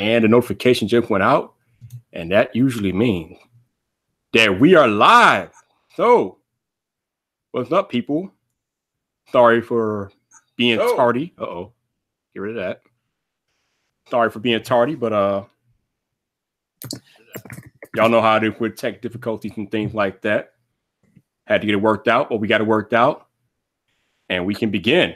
and the notification just went out, and that usually means that we are live. So, what's up, people? Sorry for being tardy. Uh-oh. Get rid of that. Sorry for being tardy, but y'all know how it is with tech difficulties and things like that. Had to get it worked out, but we got it worked out, and we can begin.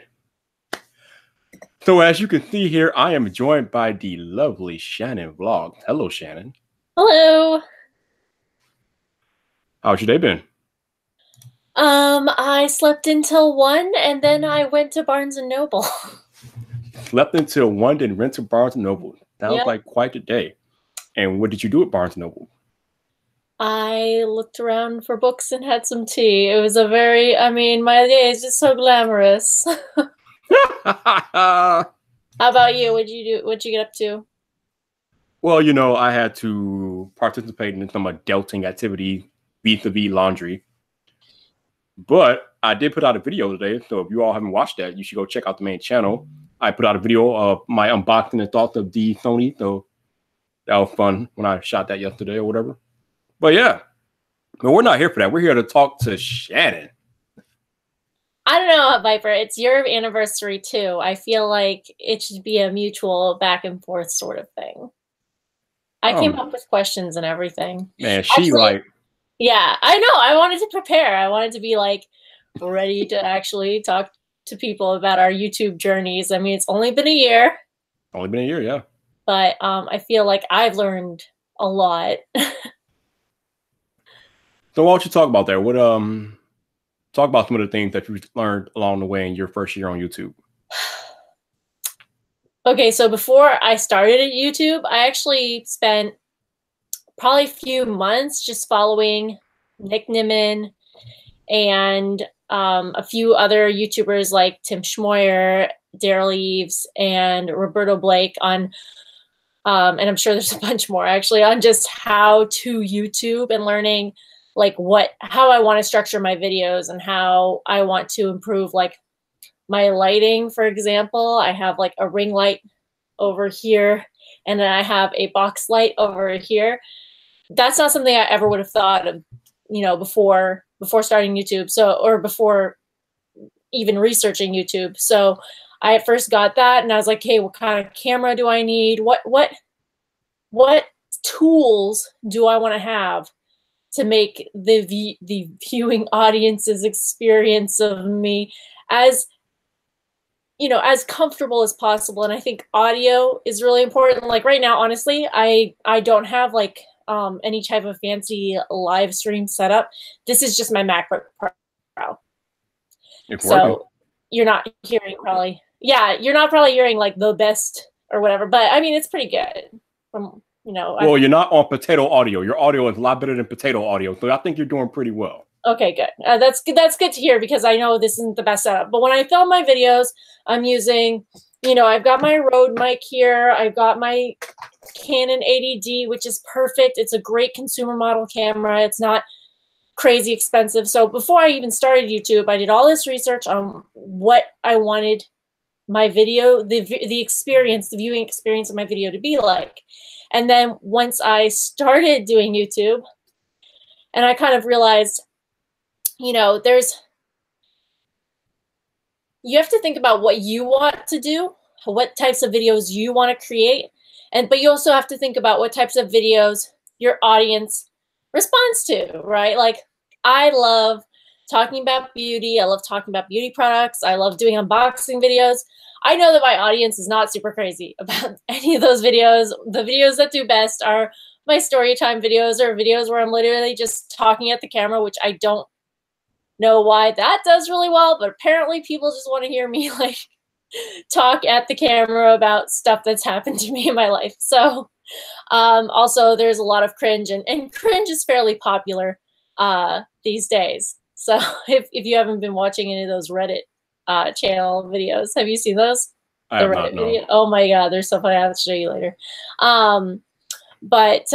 So as you can see here, I am joined by the lovely Shannon Vlogs. Hello, Shannon. Hello. How's your day been? I slept until 1 and then I went to Barnes & Noble. Slept until 1, then went to Barnes & Noble. Sounds Yep. like quite a day. And what did you do at Barnes & Noble? I looked around for books and had some tea. It was a very, my day is just so glamorous. How about you? What'd you do? What'd you get up to? Well, you know, I had to participate in some adulting activity vis-a-vis laundry. But I did put out a video today, so if you all haven't watched that, you should go check out the main channel. I put out a video of my unboxing and thoughts of the Sony, so that was fun when I shot that yesterday or whatever. But yeah, but we're not here for that. We're here to talk to Shannon. I don't know, Viper. It's your anniversary too. I feel like it should be a mutual back and forth sort of thing. I came up with questions and everything. Man, actually, yeah, I know. I wanted to prepare. I wanted to be like ready to actually talk to people about our YouTube journeys. I mean, it's only been a year. Only been a year, yeah. But I feel like I've learned a lot. So why don't you talk about that? What talk about some of the things that you learned along the way in your first year on YouTube. Okay, so before I started at YouTube, I actually spent probably a few months just following Nick Nimmin and a few other YouTubers like Tim Schmoyer, Daryl Eves, and Roberto Blake on, and I'm sure there's a bunch more actually, on just how to YouTube and learning like how I want to structure my videos and how I want to improve like my lighting. For example, I have like a ring light over here and then I have a box light over here. That's not something I ever would have thought of, you know, before starting YouTube. So, or before even researching YouTube. So I at first got that and I was like, hey, what kind of camera do I need? What tools do I want to have to make the viewing audience's experience of me as, you know, as comfortable as possible? And I think audio is really important. Like right now, honestly, I don't have like any type of fancy live stream setup. This is just my MacBook Pro. So you're not hearing probably, yeah, you're not probably hearing like the best or whatever, but I mean, it's pretty good from, you know. Well, you're not on potato audio. Your audio is a lot better than potato audio. So I think you're doing pretty well. Okay, good. That's good. That's good to hear because I know this isn't the best setup. But when I film my videos, I'm using, you know, I've got my Rode mic here. I've got my Canon 80D, which is perfect. It's a great consumer model camera. It's not crazy expensive. So before I even started YouTube, I did all this research on what I wanted my video, the experience, the viewing experience of my video to be like. And then once I started doing YouTube, and I kind of realized, you know, you have to think about what you want to do, what types of videos you want to create, but you also have to think about what types of videos your audience responds to, right? Like I love talking about beauty. I love talking about beauty products. I love doing unboxing videos. I know that my audience is not super crazy about any of those videos. The videos that do best are my story time videos or videos where I'm literally just talking at the camera, which I don't know why that does really well, but apparently people just want to hear me like talk at the camera about stuff that's happened to me in my life. So also there's a lot of cringe and cringe is fairly popular these days. So if you haven't been watching any of those Reddit channel videos, have you seen those? I have not, no. Video? Oh my God, there's something I have to show you later. But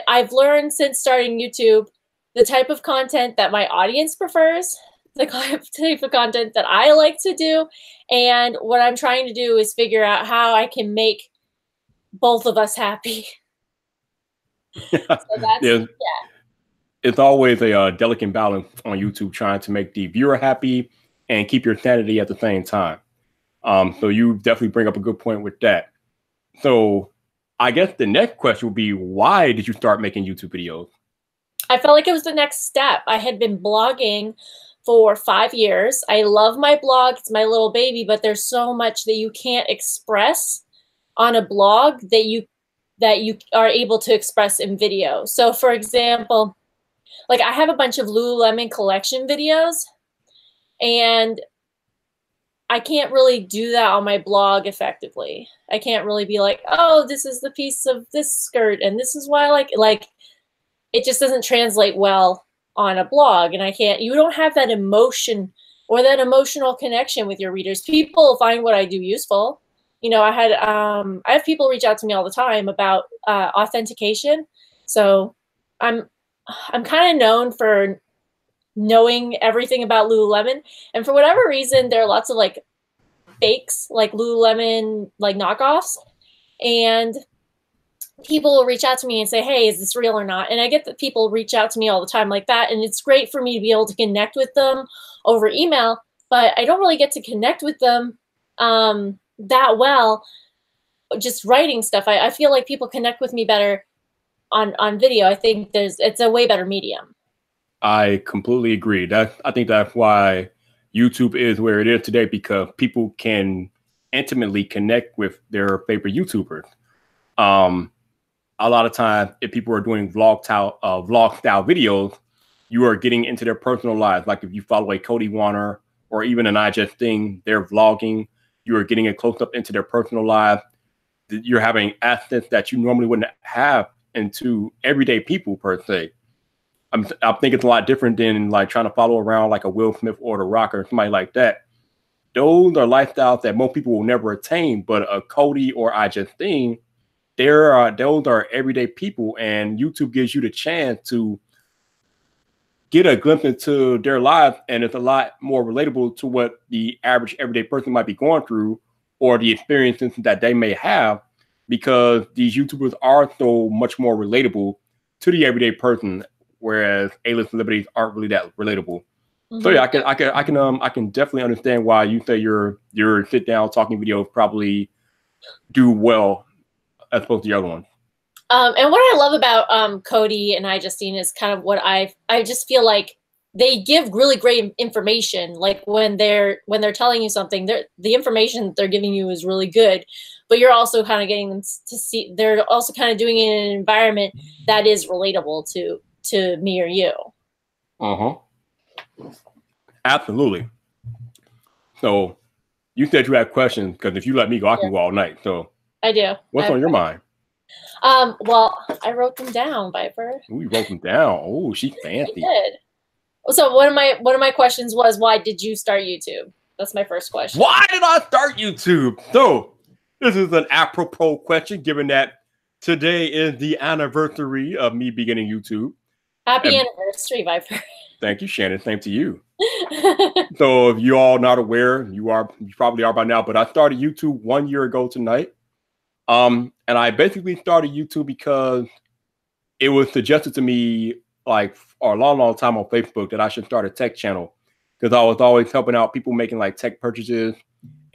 I've learned since starting YouTube the type of content that my audience prefers, the type of content that I like to do, and what I'm trying to do is figure out how I can make both of us happy. So that's Yeah. It's always a delicate balance on YouTube, trying to make the viewer happy and keep your sanity at the same time. So you definitely bring up a good point with that. So I guess the next question would be, why did you start making YouTube videos? I felt like it was the next step. I had been blogging for 5 years. I love my blog. It's my little baby, but there's so much that you can't express on a blog that you are able to express in video. So for example, like I have a bunch of Lululemon collection videos, and I can't really do that on my blog effectively. I can't really be like, oh, this is the piece of this skirt and this is why I like it. Like, it just doesn't translate well on a blog. And you don't have that emotion or that emotional connection with your readers. People find what I do useful. You know, I have people reach out to me all the time about authentication. So I'm kind of known for knowing everything about Lululemon. And for whatever reason, there are lots of like fakes, like Lululemon, like knockoffs. And people will reach out to me and say, hey, is this real or not? And I get that people reach out to me all the time like that. And it's great for me to be able to connect with them over email, but I don't really get to connect with them that well just writing stuff. I feel like people connect with me better on video. I think it's a way better medium. I completely agree. I think that's why YouTube is where it is today, because people can intimately connect with their favorite YouTubers. A lot of times, if people are doing vlog style videos, you are getting into their personal lives. Like if you follow a Cody Warner or even an I Just Thing, they're vlogging. You are getting a close up into their personal lives. You're having access that you normally wouldn't have into everyday people per se. I think it's a lot different than like trying to follow around like a Will Smith or The Rock or somebody like that. Those are lifestyles that most people will never attain, but a Cody or I Just Thing, those are everyday people, and YouTube gives you the chance to get a glimpse into their lives, and it's a lot more relatable to what the average everyday person might be going through or the experiences that they may have, because these YouTubers are so much more relatable to the everyday person, whereas A-list celebrities aren't really that relatable. Mm-hmm. So yeah, I can definitely understand why you say your sit down talking videos probably do well as opposed to the other ones. And what I love about Cody and I Justine is kind of what I just feel like they give really great information. Like when they're telling you something, the information that they're giving you is really good, but you're also kind of getting them to see. They're also kind of doing it in an environment that is relatable to me or you. Absolutely. So you said you had questions, because if you let me go, I can go all night. So I do. What's on your mind? Well, I wrote them down, Viper. Ooh, you wrote them down. Oh, she's fancy. I did. So one of my questions was, why did you start YouTube? That's my first question. Why did I start YouTube? So this is an apropos question, given that today is the anniversary of me beginning YouTube. Happy anniversary, Viper. Thank you, Shannon. Same to you. So if you all not aware, you probably are by now, but I started YouTube 1 year ago tonight. And I basically started YouTube because it was suggested to me like for a long time on Facebook that I should start a tech channel, because I was always helping out people making like tech purchases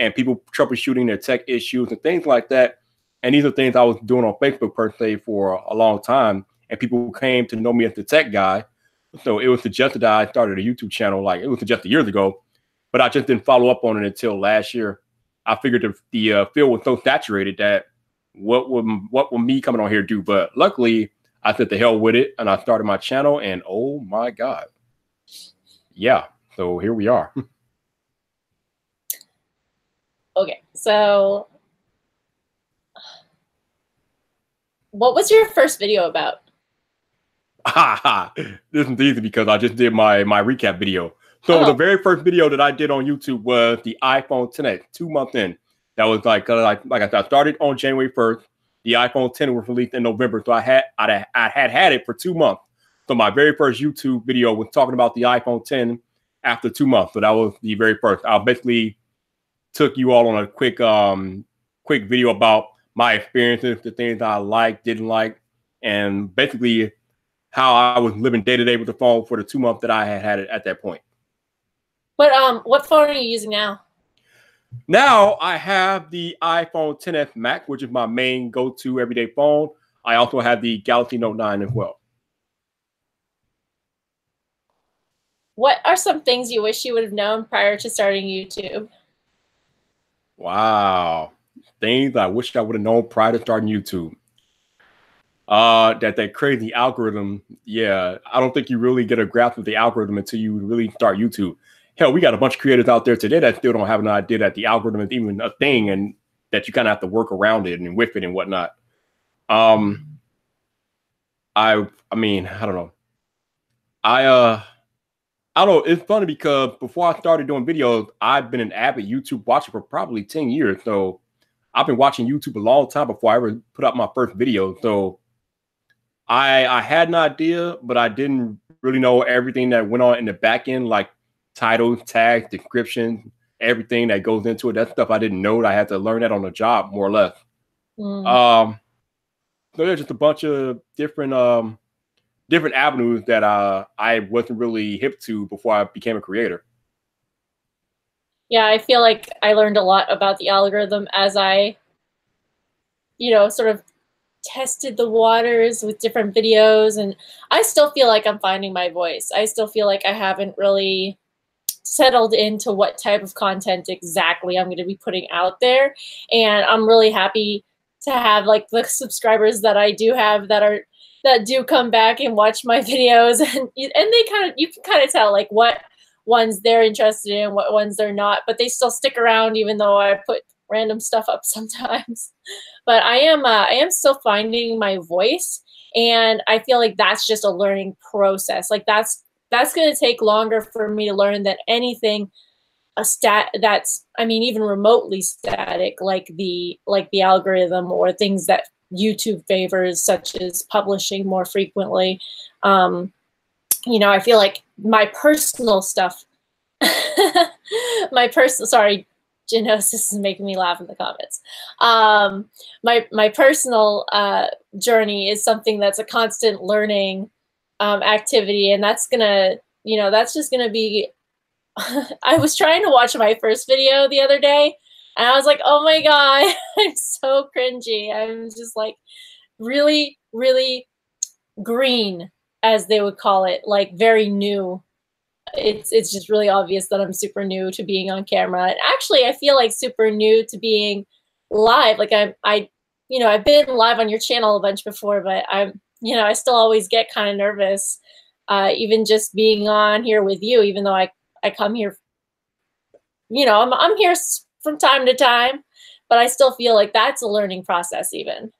and people troubleshooting their tech issues and things like that. And these are things I was doing on Facebook per se for a long time, and people came to know me as the tech guy. So it was suggested that I started a YouTube channel. Like it was suggested years ago, but I just didn't follow up on it until last year. I figured the field was so saturated that what would me coming on here do? But luckily, I said the hell with it, and I started my channel, and oh my God. Yeah, so here we are. Okay, so what was your first video about? This is easy because I just did my recap video. So the very first video that I did on YouTube was the iPhone 10X, 2 months in. That was like I said, I started on January 1st. The iPhone 10 was released in November, so I had it for 2 months. So my very first YouTube video was talking about the iPhone 10 after 2 months. So that was the very first. I basically took you all on a quick video about my experiences, the things that I liked, didn't like, and basically how I was living day to day with the phone for the 2 months that I had it at that point. What phone are you using now? Now I have the iPhone 10s Max, which is my main go-to everyday phone. I also have the Galaxy Note 9 as well. What are some things you wish you would have known prior to starting YouTube? Wow. Things I wish I would have known prior to starting YouTube. That crazy algorithm. Yeah, I don't think you really get a grasp of the algorithm until you really start YouTube. Hell, we got a bunch of creators out there today that still don't have an idea that the algorithm is even a thing and that you kind of have to work around it and with it and whatnot. I mean, I don't know. I don't know. It's funny because before I started doing videos, I've been an avid YouTube watcher for probably 10 years. So I've been watching YouTube a long time before I ever put up my first video. So I had an idea, but I didn't really know everything that went on in the back end, like titles, tags, description, everything that goes into it. That stuff I didn't know. I had to learn that on the job, more or less. So there's just a bunch of different avenues that I wasn't really hip to before I became a creator. Yeah, I feel like I learned a lot about the algorithm as I, sort of tested the waters with different videos, and I still feel like I'm finding my voice. I still feel like I haven't really settled into what type of content exactly I'm going to be putting out there, and I'm really happy to have like the subscribers that I do have that do come back and watch my videos, and you can kind of tell like what ones they're interested in, what ones they're not, but they still stick around even though I put random stuff up sometimes. But I am still finding my voice, and I feel like that's just a learning process. Like that's going to take longer for me to learn than anything even remotely static, like the algorithm or things that YouTube favors, such as publishing more frequently. I feel like my personal stuff, sorry, Genosis is making me laugh in the comments. My personal journey is something that's a constant learning activity, and that's just gonna be. I was trying to watch my first video the other day, and I was like, oh my god, I'm so cringy. I'm just like really, really green, as they would call it, like very new. It's just really obvious that I'm super new to being on camera. And actually, I feel like super new to being live. Like I've been live on your channel a bunch before, but I still always get kind of nervous, even just being on here with you, even though I come here, I'm here from time to time, but I still feel like that's a learning process even.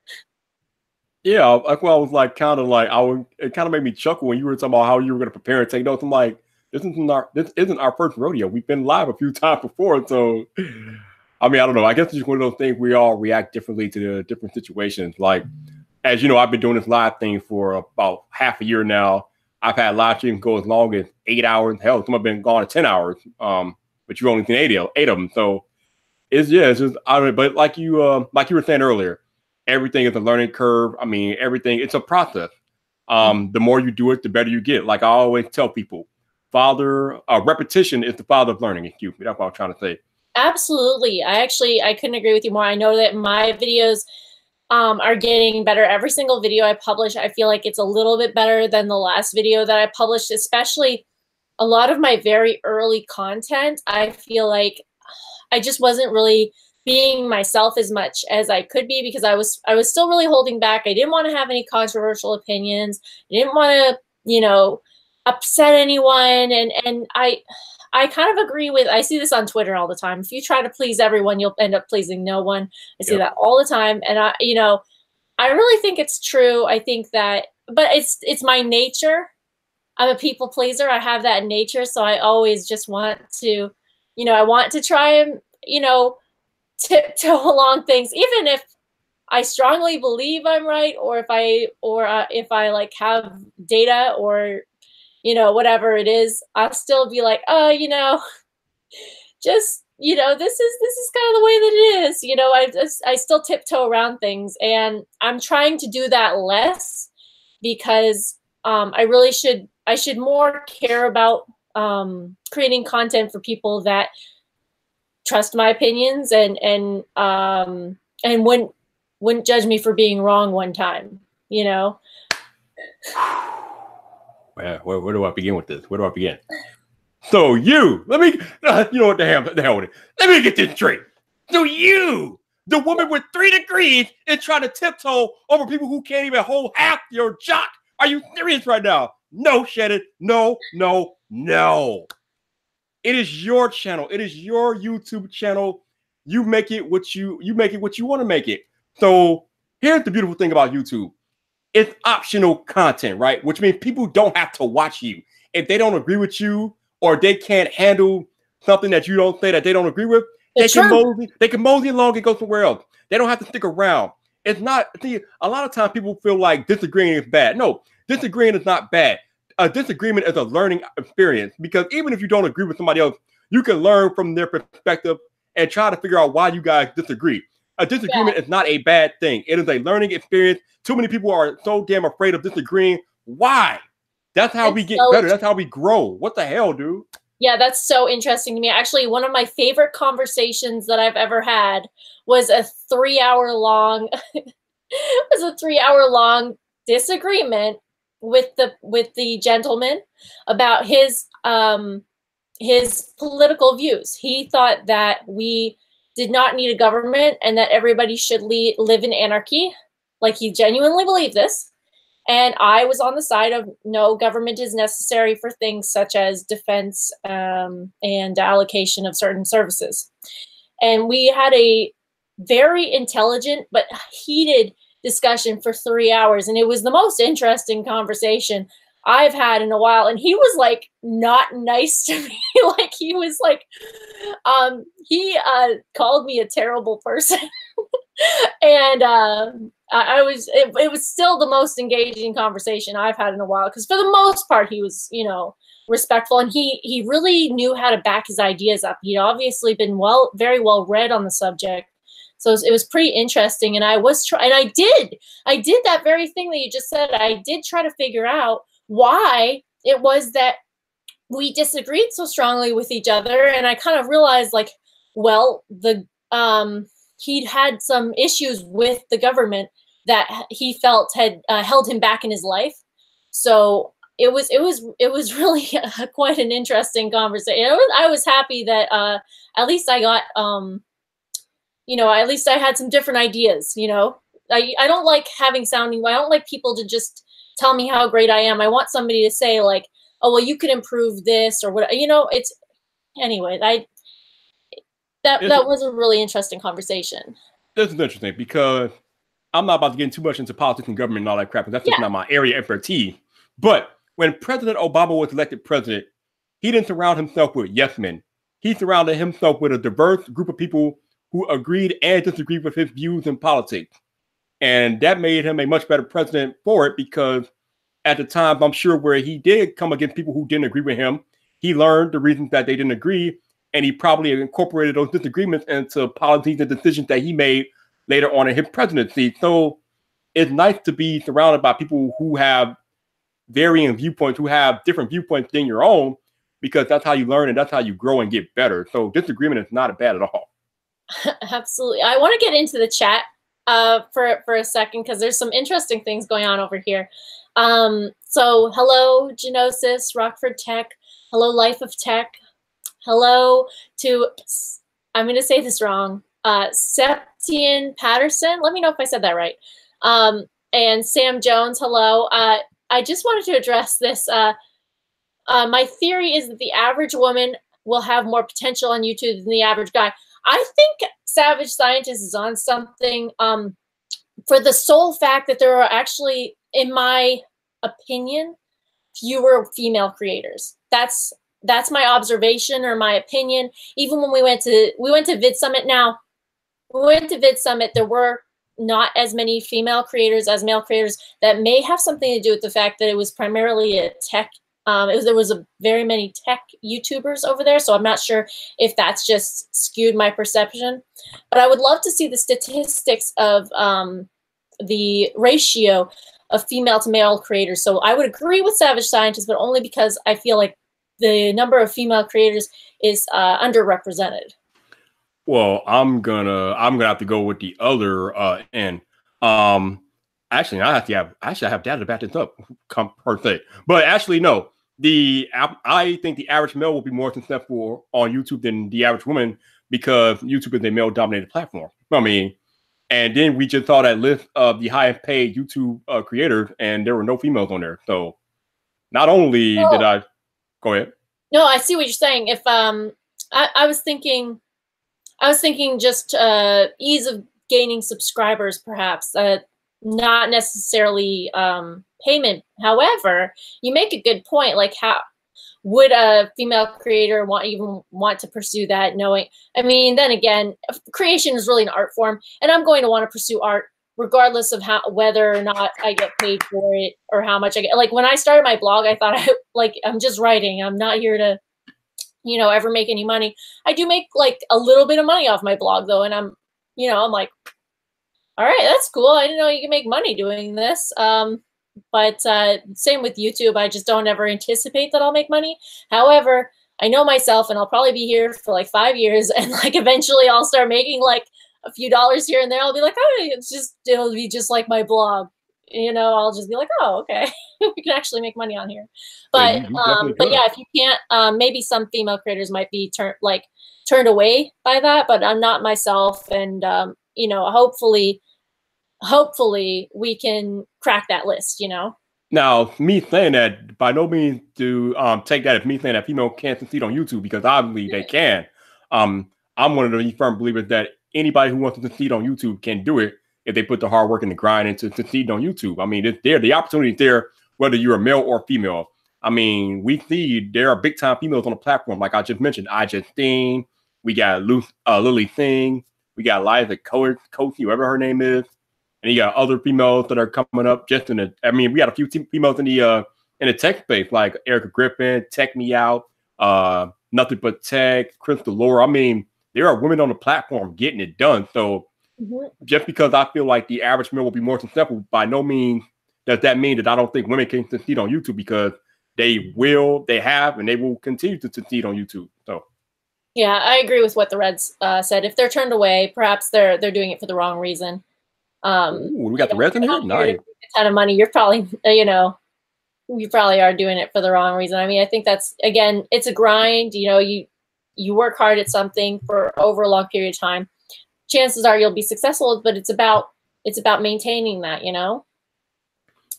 Yeah, like well, I was like it kind of made me chuckle when you were talking about how you were going to prepare and take notes. I'm like, this isn't our first rodeo. We've been live a few times before, so I mean, I don't know. I guess it's just one of those things we all react differently to the different situations. Like, as you know, I've been doing this live thing for about half a year now. I've had live streams go as long as 8 hours. Hell, some have been gone to 10 hours. But you've only seen eight of them. So it's just I mean, but like you were saying earlier, everything is a learning curve. I mean, it's a process. The more you do it, the better you get. Like I always tell people, repetition is the father of learning. Excuse me, that's what I'm trying to say. Absolutely. I couldn't agree with you more. I know that my videos are getting better. Every single video I publish, I feel like it's a little bit better than the last video that I published, especially a lot of my very early content. I feel like I just wasn't really being myself as much as I could be because I was still really holding back. I didn't want to have any controversial opinions. I didn't want to, upset anyone. And I kind of agree with, I see this on Twitter all the time. If you try to please everyone, you'll end up pleasing no one. I see that all the time. And I really think it's true. I think that, but it's my nature. I'm a people pleaser. I have that in nature. So I always just want to, I want to try and, tiptoe along things, even if I strongly believe I'm right, or if I like have data or, whatever it is, I'll still be like, oh, just you know, this is kind of the way that it is. You know, I still tiptoe around things, and I'm trying to do that less because I should more care about creating content for people that trust my opinions and wouldn't judge me for being wrong one time, you know. Where do I begin with this? Where do I begin? So let me, you know what, the hell with it. Let me get this straight. So you, the woman with 3 degrees, is trying to tiptoe over people who can't even hold half your jock. Are you serious right now? No, Shannon. No, no, no. It is your channel. It is your YouTube channel. You make it what you want to make it. So here's the beautiful thing about YouTube. It's optional content, right? Which means people don't have to watch you. If they don't agree with you or they can't handle something that you don't say that they don't agree with, they can mosey along and go somewhere else. They don't have to stick around. It's not, see, a lot of times people feel like disagreeing is bad. No, disagreeing is not bad. A disagreement is a learning experience, because even if you don't agree with somebody else, you can learn from their perspective and try to figure out why you guys disagree. A disagreement is not a bad thing. It is a learning experience. Too many people are so damn afraid of disagreeing. Why? That's how we get better. That's how we grow. What the hell, dude? Yeah, that's so interesting to me. Actually, one of my favorite conversations that I've ever had was a 3-hour long disagreement with the gentleman about his political views. He thought that we did not need a government and that everybody should live in anarchy. Like, he genuinely believed this. And I was on the side of no, government is necessary for things such as defense and allocation of certain services. And we had a very intelligent but heated discussion for 3 hours. And it was the most interesting conversation I've had in a while. And he was like not nice to me. Like, he was like, he called me a terrible person. And it was still the most engaging conversation I've had in a while, because for the most part he was, you know, respectful, and he really knew how to back his ideas up. He'd obviously been very well read on the subject, so it was pretty interesting. And I did that very thing that you just said. I did try to figure out why it was that we disagreed so strongly with each other, and I kind of realized, like, well, he'd had some issues with the government that he felt had held him back in his life. So it was really quite an interesting conversation. I was happy that at least I got, you know, at least I had some different ideas. You know, I don't like I don't like people to just tell me how great I am. I want somebody to say, like, oh, well, you could improve this or what, you know. It's, anyway, that was a really interesting conversation. This is interesting because I'm not about to get too much into politics and government and all that crap, because that's just not my area of expertise. But when President Obama was elected president, he didn't surround himself with yes men. He surrounded himself with a diverse group of people who agreed and disagreed with his views in politics. And that made him a much better president for it, because at the time, I'm sure, where he did come against people who didn't agree with him, he learned the reasons that they didn't agree, and he probably incorporated those disagreements into policies and decisions that he made later on in his presidency. So it's nice to be surrounded by people who have varying viewpoints, who have different viewpoints than your own, because that's how you learn and that's how you grow and get better. So disagreement is not bad at all. Absolutely. I want to get into the chat for a second, because there's some interesting things going on over here. So hello, Genosis, Rockford Tech. Hello, Life of Tech. Hello to, I'm going to say this wrong, Septian Patterson. Let me know if I said that right. And Sam Jones, hello. I just wanted to address this. My theory is that the average woman will have more potential on YouTube than the average guy. I think Savage Scientist is on something, for the sole fact that there are actually, in my opinion, fewer female creators. That's my observation or my opinion. Even when we went to Vid Summit there were not as many female creators as male creators. That may have something to do with the fact that it was primarily a tech There was a very many tech YouTubers over there, so I'm not sure if that's just skewed my perception. But I would love to see the statistics of the ratio of female to male creators. So I would agree with Savage Scientist, but only because I feel like the number of female creators is underrepresented. Well, I'm gonna have to go with the other end. Um, actually, I have data to back this up. Come per se, but actually, no. I think the average male will be more successful on YouTube than the average woman because YouTube is a male-dominated platform. I mean, and then we just saw that list of the highest paid YouTube creators, and there were no females on there. So not only did I go ahead. No, I see what you're saying. If I was thinking just ease of gaining subscribers, perhaps, not necessarily payment. However, you make a good point. Like, how would a female creator want to pursue that? Knowing, I mean, then again, creation is really an art form, and I'm going to want to pursue art regardless of whether or not I get paid for it or how much I get. Like when I started my blog, I thought I'm just writing. I'm not here to ever make any money. I do make like a little bit of money off my blog though. And I'm like, all right, that's cool. I didn't know you can make money doing this. But same with YouTube. I just don't ever anticipate that I'll make money. However, I know myself and I'll probably be here for like 5 years and like eventually I'll start making like a few dollars here and there. I'll be like, oh, it'll be just like my blog. I'll just be like, oh, okay, we can actually make money on here. But yeah, if you can't, maybe some female creators might be turned away by that, but I'm not myself. And, hopefully we can crack that list, Now, me saying that, by no means do take that as me saying that female can't succeed on YouTube, because obviously they can. I'm one of the firm believers that anybody who wants to succeed on YouTube can do it if they put the hard work and the grind into succeed on YouTube. I mean, it's there, the opportunity is there, whether you're a male or female. I mean, we see there are big time females on the platform, like I just mentioned. I just Steen, we got Lily Singh, we got Liza Coach, whoever her name is, and you got other females that are coming up. We got a few females in the tech space, like Erica Griffin, Tech Me Out, Nothing But Tech, Crystal Laura. I mean, there are women on the platform getting it done. So just because I feel like the average male will be more successful, by no means does that mean that I don't think women can succeed on YouTube, because they have, and they will continue to succeed on YouTube. So, yeah, I agree with what the Reds said. If they're turned away, perhaps they're doing it for the wrong reason. We got the Reds in here. Nice. A ton of money. You're probably, you probably are doing it for the wrong reason. I mean, I think that's, again, it's a grind. You work hard at something for over a long period of time. Chances are you'll be successful, but it's about maintaining that,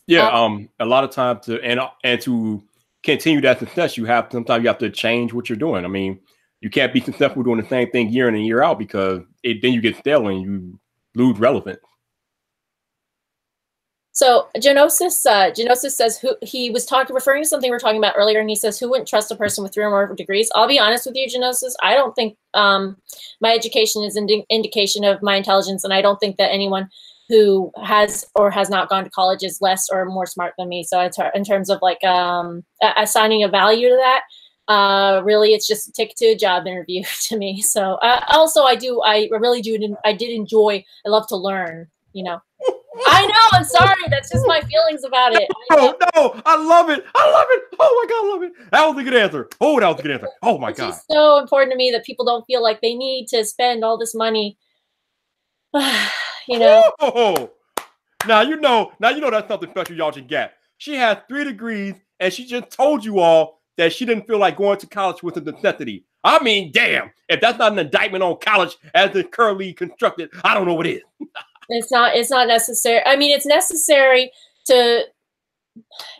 Yeah, a lot of times to continue that success, sometimes you have to change what you're doing. I mean, you can't be successful doing the same thing year in and year out, because then you get stale and you lose relevance. So Genosis says he was referring to something we were talking about earlier, and he says, who wouldn't trust a person with 3 or more degrees? I'll be honest with you, Genosis. I don't think my education is an indication of my intelligence, and I don't think that anyone who has or has not gone to college is less or more smart than me. So in terms of like assigning a value to that, really, it's just a ticket to a job interview to me. So also I did enjoy. I love to learn. I know. I'm sorry. That's just my feelings about it. No, I love it. Oh my God, I love it. That was a good answer. Oh, that was a good answer. Oh my God. It's so important to me that people don't feel like they need to spend all this money. Oh, now you know that's something special y'all should get. She has 3 degrees, and she just told you all that she didn't feel like going to college was a necessity. I mean, damn, if that's not an indictment on college as it's currently constructed, I don't know what is. It's not necessary. I mean,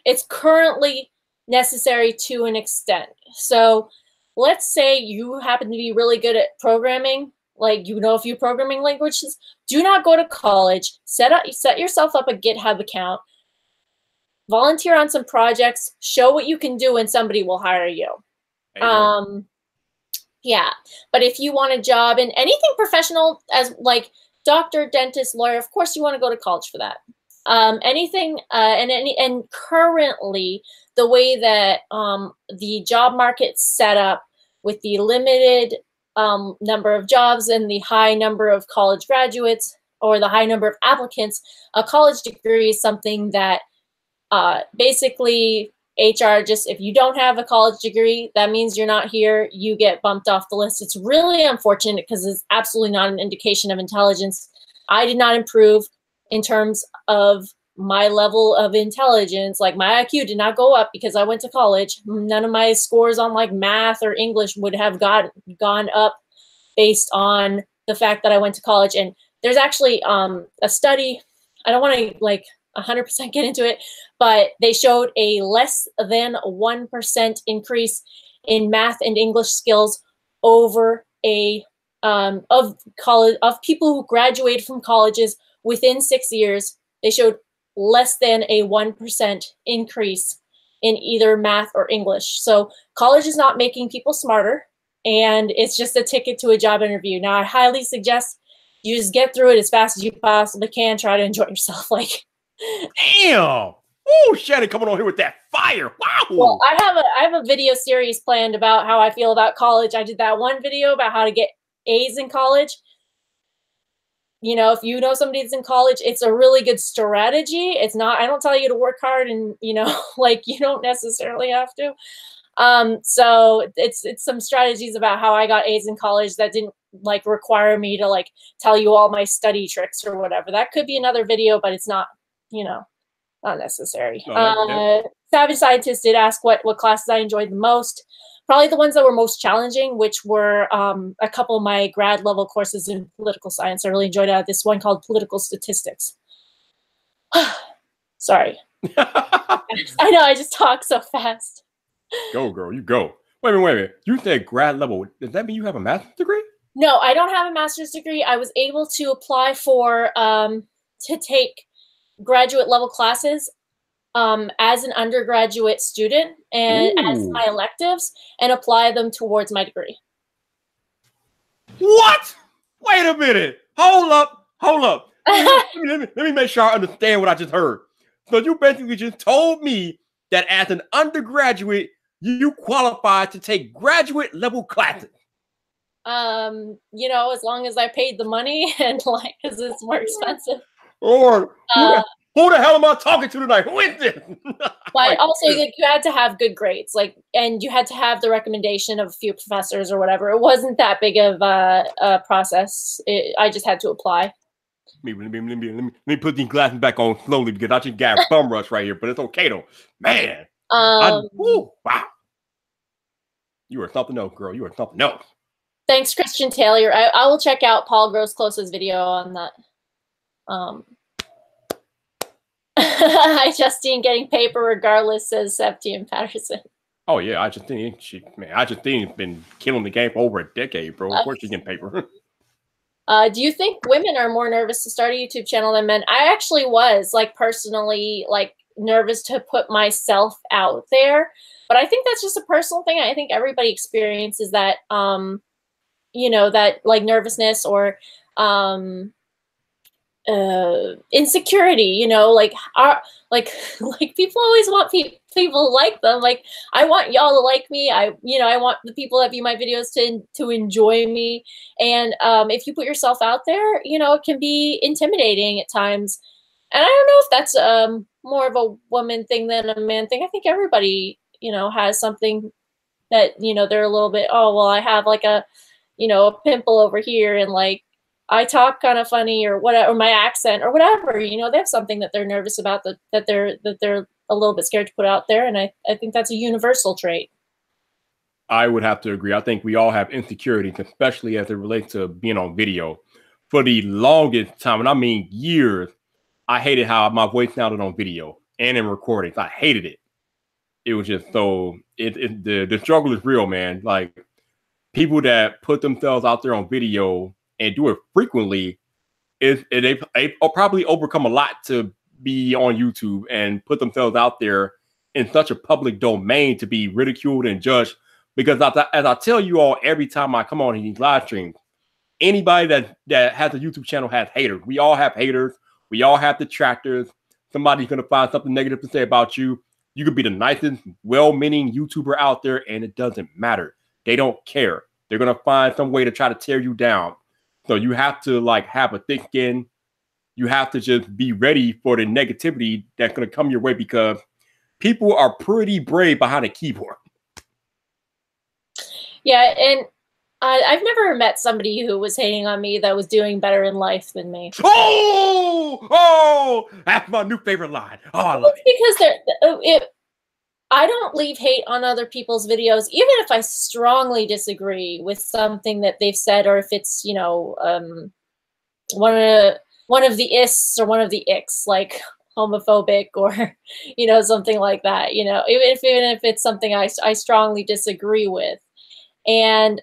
it's currently necessary to an extent. So let's say you happen to be really good at programming, like a few programming languages. Do not go to college. Set yourself up a GitHub account. Volunteer on some projects. Show what you can do, and somebody will hire you. Yeah. But if you want a job in anything professional, as like doctor, dentist, lawyer, of course you want to go to college for that. Anything, and currently the way that the job market's set up with the limited number of jobs and the high number of college graduates or the high number of applicants, a college degree is something that basically HR just, if you don't have a college degree, that means you're not here, you get bumped off the list. It's really unfortunate because it's absolutely not an indication of intelligence. I did not improve in terms of my level of intelligence. Like my IQ did not go up because I went to college. None of my scores on like math or English would have gone up based on the fact that I went to college. And there's actually a study, I don't want to like 100% get into it, but they showed a less than 1% increase in math and English skills over a of people who graduated from colleges within 6 years. They showed less than a 1% increase in either math or English. So college is not making people smarter, and it's just a ticket to a job interview. Now, I highly suggest you just get through it as fast as you possibly can. Try to enjoy yourself. Like, damn. Oh, Shannon coming on here with that fire. Wow. Well, I have a video series planned about how I feel about college. I did that one video about how to get A's in college. You know, if you know somebody that's in college, it's a really good strategy. It's not, I don't tell you to work hard and, you know, like you don't necessarily have to. So it's some strategies about how I got A's in college that didn't like require me to like tell you all my study tricks or whatever. That could be another video, but it's not, you know, not necessary. Savage Scientist did ask what classes I enjoyed the most. Probably the ones that were most challenging, which were a couple of my grad level courses in political science. I really enjoyed this one called Political Statistics. Sorry. I know, I just talk so fast. Go, girl, you go. Wait a minute. You said grad level. Does that mean you have a master's degree? No, I don't have a master's degree. I was able to apply for to take graduate level classes as an undergraduate student and as my electives and apply them towards my degree. What? Wait a minute. Hold up. Let me make sure I understand what I just heard. So you basically just told me that as an undergraduate, you qualified to take graduate level classes. You know, as long as I paid the money and like, because it's more expensive. Or who the hell am I talking to tonight? Who is this? But also, you had to have good grades, like, and you had to have the recommendation of a few professors or whatever. It wasn't that big of a process. I just had to apply. Let me put these glasses back on slowly because I just got a bum rush right here. But it's okay though, man. Wow, you are something else, girl. You are something else. Thanks, Christian Taylor. I will check out Paul Grosclose's video on that. Hi, Justine, getting paper regardless, says Septian Patterson. Oh yeah, Justine has been killing the game for over a decade, bro. Of course she's getting paper. Do you think women are more nervous to start a YouTube channel than men? I actually was, like, personally, like, nervous to put myself out there, but I think that's just a personal thing. I think everybody experiences that, you know, that like nervousness or insecurity, you know, like people always want people to like them. Like, I want y'all to like me. I want the people that view my videos to enjoy me. And if you put yourself out there, you know, it can be intimidating at times. And I don't know if that's more of a woman thing than a man thing. I think everybody, you know, has something that, you know, they're a little bit, oh, well, I have like a, you know, a pimple over here and like I talk kind of funny or whatever, or my accent or whatever, you know, they have something that they're nervous about that they're a little bit scared to put out there. And I think that's a universal trait. I would have to agree. I think we all have insecurities, especially as it relates to being on video. For the longest time, and I mean years, I hated how my voice sounded on video and in recordings. I hated it. It was just so the struggle is real, man. Like, people that put themselves out there on video and do it frequently, they probably overcome a lot to be on YouTube and put themselves out there in such a public domain to be ridiculed and judged. Because as I tell you all every time I come on these live streams, anybody that has a YouTube channel has haters. We all have haters. We all have detractors. somebody's gonna find something negative to say about you. You could be the nicest, well-meaning YouTuber out there, and it doesn't matter. They don't care. They're gonna find some way to try to tear you down. So you have to like have a thick skin. You have to just be ready for the negativity that's gonna come your way because people are pretty brave behind a keyboard. Yeah, and I've never met somebody who was hating on me that was doing better in life than me. Oh, that's my new favorite line. Oh, I love it. Because I don't leave hate on other people's videos, even if I strongly disagree with something that they've said, or if it's, you know, one of the ists or one of the icks, like homophobic or, you know, something like that. You know, even if it's something I strongly disagree with, and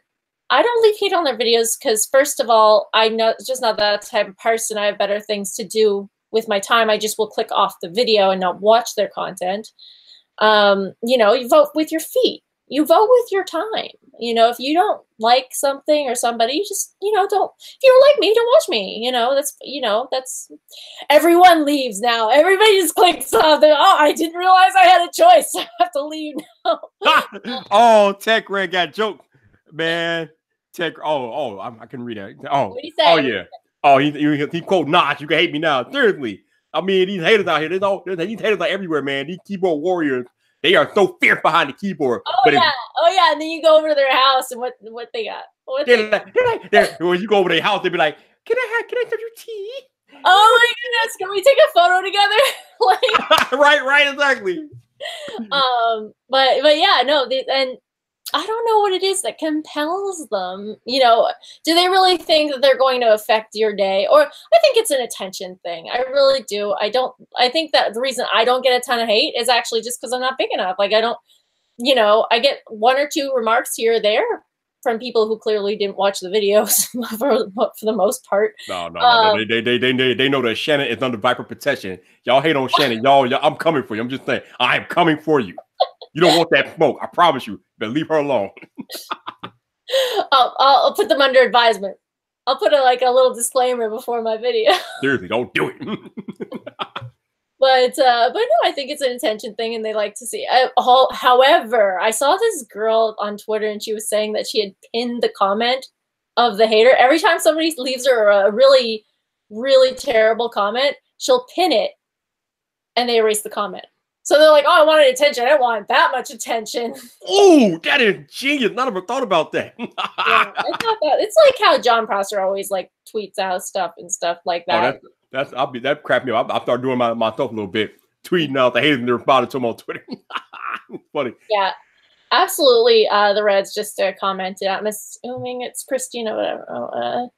I don't leave hate on their videos because, first of all, I know just not that type of person. I have better things to do with my time. I just will click off the video and not watch their content. You know, you vote with your feet. You vote with your time. You know, if you don't like something or somebody, just, you know, don't, if you don't like me, don't watch me. You know, that's, everyone leaves now. Everybody just clicks off. Oh, I didn't realize I had a choice. I have to leave now. Oh, Tech Red got joked, man. Tech. I can read that. Oh, yeah. Oh, he quote Notch. You can hate me now. Seriously. I mean, these haters out here, these haters are everywhere, man. These keyboard warriors, they are so fierce behind the keyboard. Oh yeah, and then you go over to their house and what they got? When you go over to their house, they be like, "Can I serve you tea?" Oh my goodness, can we take a photo together? Like, right, exactly. But yeah, no, and I don't know what it is that compels them. You know, do they really think that they're going to affect your day? Or I think it's an attention thing. I really do. I think that the reason I don't get a ton of hate is actually just because I'm not big enough. Like, I don't, you know, I get one or two remarks here or there from people who clearly didn't watch the videos for the most part. No. They know that Shannon is under Viper protection. Y'all hate on Shannon. Y'all, I'm coming for you. I'm just saying, I am coming for you. You don't want that smoke. I promise you. But leave her alone. I'll put them under advisement. I'll put a little disclaimer before my video. Seriously, don't do it. But no, I think it's an attention thing, and they like to see. However, I saw this girl on Twitter, and she was saying that she had pinned the comment of the hater. Every time somebody leaves her a really, really terrible comment, she'll pin it, and they erase the comment. So they're like, "Oh, I wanted attention. I don't want that much attention." Oh, that is genius. None of us thought about that. Yeah, I thought that. It's like how John Prosser always like tweets out stuff and stuff like that. Oh, that crap me up. I start doing myself a little bit, tweeting out the haters and responding to them on Twitter. Funny. Yeah, absolutely. The Reds just commented. I'm assuming it's Christina, whatever.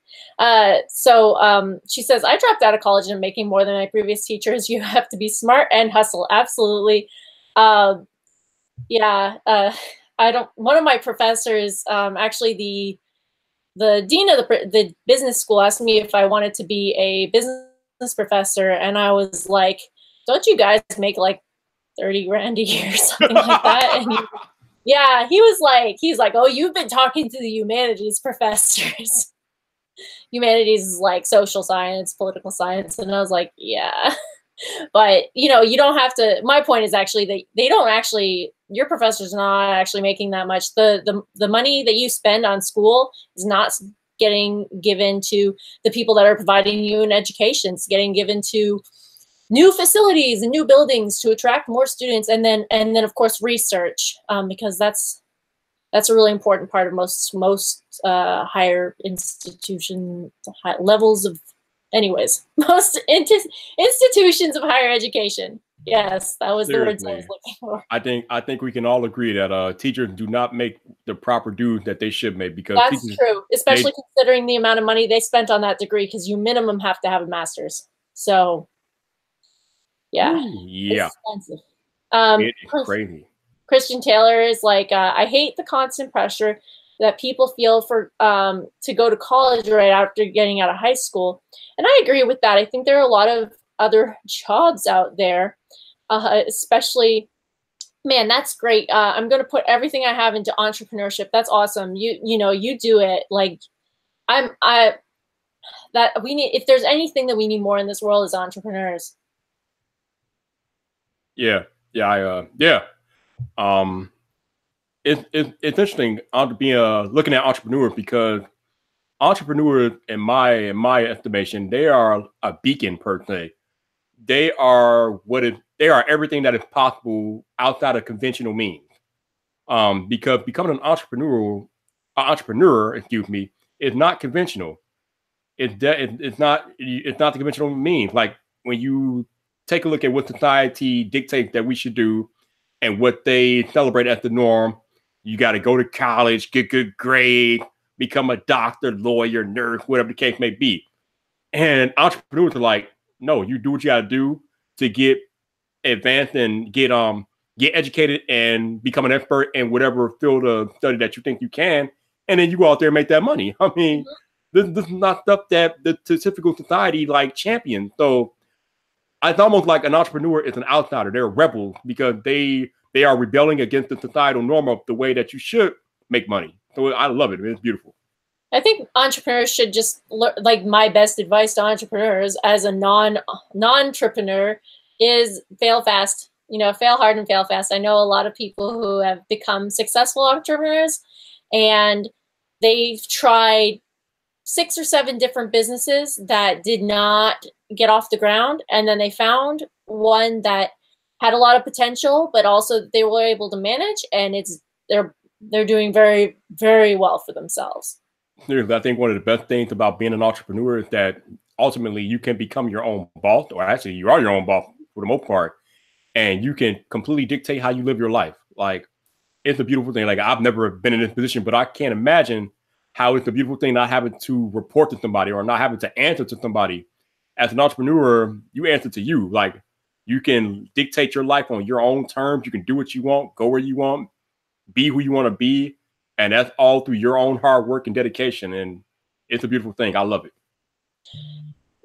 So she says, I dropped out of college and I'm making more than my previous teachers. You have to be smart and hustle. Absolutely. Yeah. One of my professors, actually the dean of the business school asked me if I wanted to be a business professor. And I was like, don't you guys make like 30 grand a year or something like that? And he's like, oh, you've been talking to the humanities professors. Humanities is like social science, political science. And I was like, yeah. But, you know, you don't have to. My point is actually they don't actually, your professor's not actually making that much. The money that you spend on school is not getting given to the people that are providing you an education. It's getting given to new facilities and new buildings to attract more students, and then of course research, because that's a really important part of most higher institution levels of, anyways, most institutions of higher education. Yes, that was Seriously. the words I was looking for. I think we can all agree that teachers do not make the proper dues that they should make, because that's true, especially considering the amount of money they spent on that degree, because you minimum have to have a master's. So yeah, it's expensive. It is crazy. Christian Taylor is like, I hate the constant pressure that people feel for to go to college right after getting out of high school. And I agree with that. I think there are a lot of other jobs out there, especially, man, that's great. I'm going to put everything I have into entrepreneurship. That's awesome. You know, you do it. Like, if there's anything that we need more in this world is entrepreneurs. Yeah, yeah, yeah. Um, it's interesting being looking at entrepreneurs because entrepreneurs, in my estimation, they are a beacon per se. They are they are everything that is possible outside of conventional means. Because becoming entrepreneur, excuse me, is not conventional. It's not the conventional means. Like when you take a look at what society dictates that we should do and what they celebrate as the norm, you got to go to college, get good grades, become a doctor, lawyer, nurse, whatever the case may be. And entrepreneurs are like, no, you do what you got to do to get advanced and get educated and become an expert in whatever field of study that you think you can, and then you go out there and make that money. I mean, this is not stuff that the typical society like champions. So it's almost like an entrepreneur is an outsider. They're rebels because they are rebelling against the societal norm of the way that you should make money. So I love it. It's beautiful. I think entrepreneurs should just like my best advice to entrepreneurs as a non-entrepreneur is fail fast. You know, fail hard and fail fast. I know a lot of people who have become successful entrepreneurs and they've tried 6 or 7 different businesses that did not get off the ground, and then they found one that had a lot of potential, but also they were able to manage, and they're doing very, very well for themselves. I think one of the best things about being an entrepreneur is that ultimately you can become your own boss, or actually you are your own boss for the most part, and you can completely dictate how you live your life. Like it's a beautiful thing. Like I've never been in this position, but I can't imagine how it's a beautiful thing not having to report to somebody or not having to answer to somebody. As an entrepreneur, you answer to you. Like you can dictate your life on your own terms. You can do what you want, go where you want, be who you want to be. And that's all through your own hard work and dedication. And it's a beautiful thing. I love it.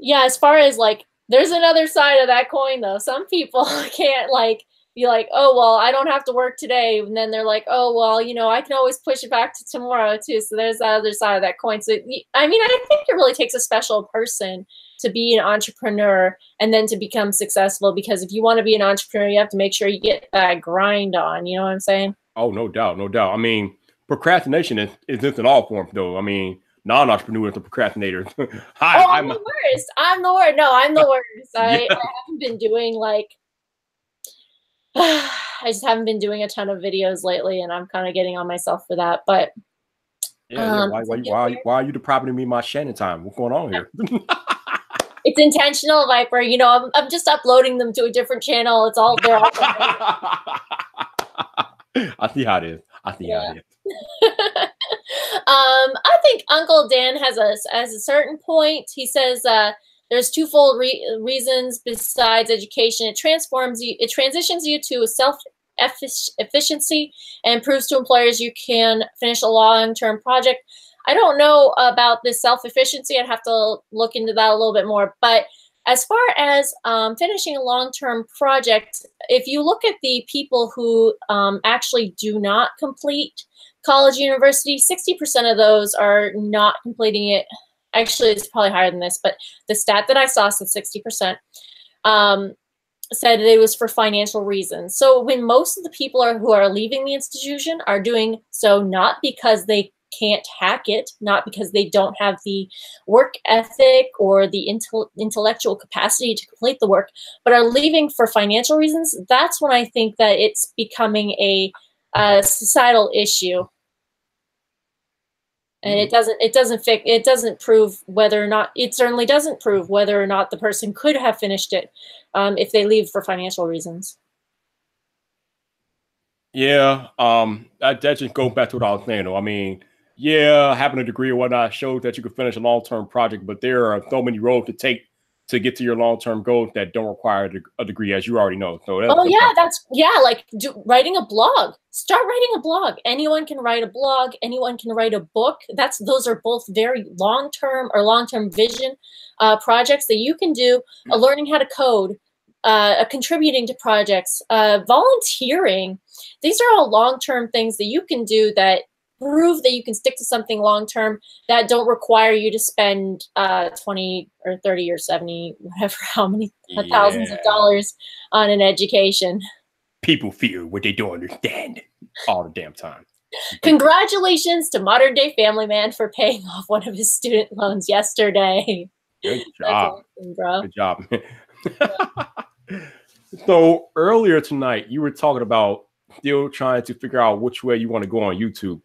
Yeah, as far as like, there's another side of that coin though. Some people can't like be like, oh, well, I don't have to work today. And then they're like, oh, well, you know, I can always push it back to tomorrow too. So there's that other side of that coin. So, I mean, I think it really takes a special person to be an entrepreneur and then to become successful, because if you want to be an entrepreneur, you have to make sure you get that grind on. You know what I'm saying? Oh, no doubt. No doubt. I mean, procrastination is just in all forms though. I mean, non-entrepreneurs are procrastinators. I'm the worst. I'm the worst. No, I'm the worst. I haven't been doing like, I just haven't been doing a ton of videos lately, and I'm kind of getting on myself for that. But yeah, why are you depriving me my Shannon time? What's going on here? It's intentional, Viper. You know, I'm just uploading them to a different channel. It's all there. I see how it is. I see how it is. I think Uncle Dan has a certain point. He says there's twofold reasons besides education. It transitions you to self-efficiency and proves to employers you can finish a long-term project. I don't know about this self-efficiency. I'd have to look into that a little bit more. But as far as finishing a long-term project, if you look at the people who actually do not complete college, university, 60% of those are not completing it. Actually, it's probably higher than this, but the stat that I saw said 60%. Said it was for financial reasons. So when most of the people who are leaving the institution are doing so not because they can't hack it, not because they don't have the work ethic or the intellectual capacity to complete the work, but are leaving for financial reasons, that's when I think that it's becoming a societal issue. And it doesn't prove whether or not, it certainly doesn't prove whether or not the person could have finished it if they leave for financial reasons. Yeah, that just goes back to what I was saying though. I mean, yeah, having a degree or whatnot shows that you can finish a long-term project, but there are so many roads to take to get to your long-term goals that don't require a degree, as you already know. So like writing a blog. Start writing a blog. Anyone can write a blog. Anyone can write a book. Those are both very long-term or long-term vision projects that you can do. Learning how to code, contributing to projects, volunteering. These are all long-term things that you can do that prove that you can stick to something long term that don't require you to spend 20 or 30 or 70, whatever, how many thousands of dollars on an education. People fear what they don't understand all the damn time. Congratulations to modern day family man for paying off one of his student loans yesterday. Good job. Awesome, bro. Good job. Yeah. So earlier tonight, you were talking about still trying to figure out which way you want to go on YouTube.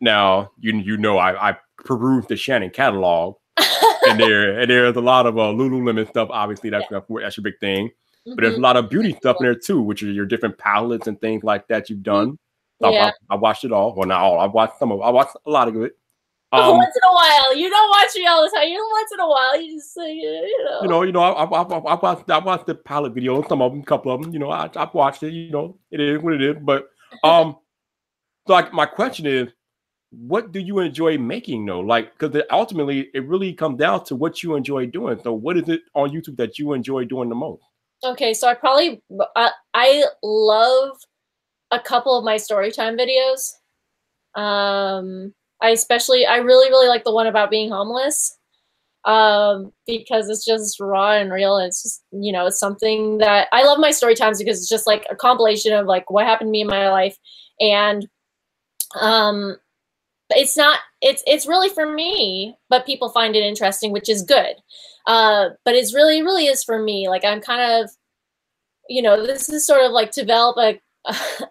Now, you know, I perused the Shannon catalog, and there's a lot of Lululemon stuff. Obviously, that's your big thing. But there's a lot of beauty stuff in there too, which are your different palettes and things like that you've done. So yeah. I watched it all. Well, not all. I watched some of. I watched a lot of it. Once in a while, you don't watch me all the time. Once in a while, you just you know. I watched the palette videos, some of them, a couple of them. You know, I've watched it. You know, it is what it is. But so like my question is, what do you enjoy making though? Like, because ultimately it really comes down to what you enjoy doing. So what is it on YouTube that you enjoy doing the most? Okay, so I love a couple of my storytime videos. I really like the one about being homeless, because it's just raw and real. And it's just, you know, it's something that I love my story times because it's just like a compilation of like what happened to me in my life. And, it's really for me, but people find it interesting, which is good. But it's really is for me. Like, I'm kind of, you know, this is sort of like develop a,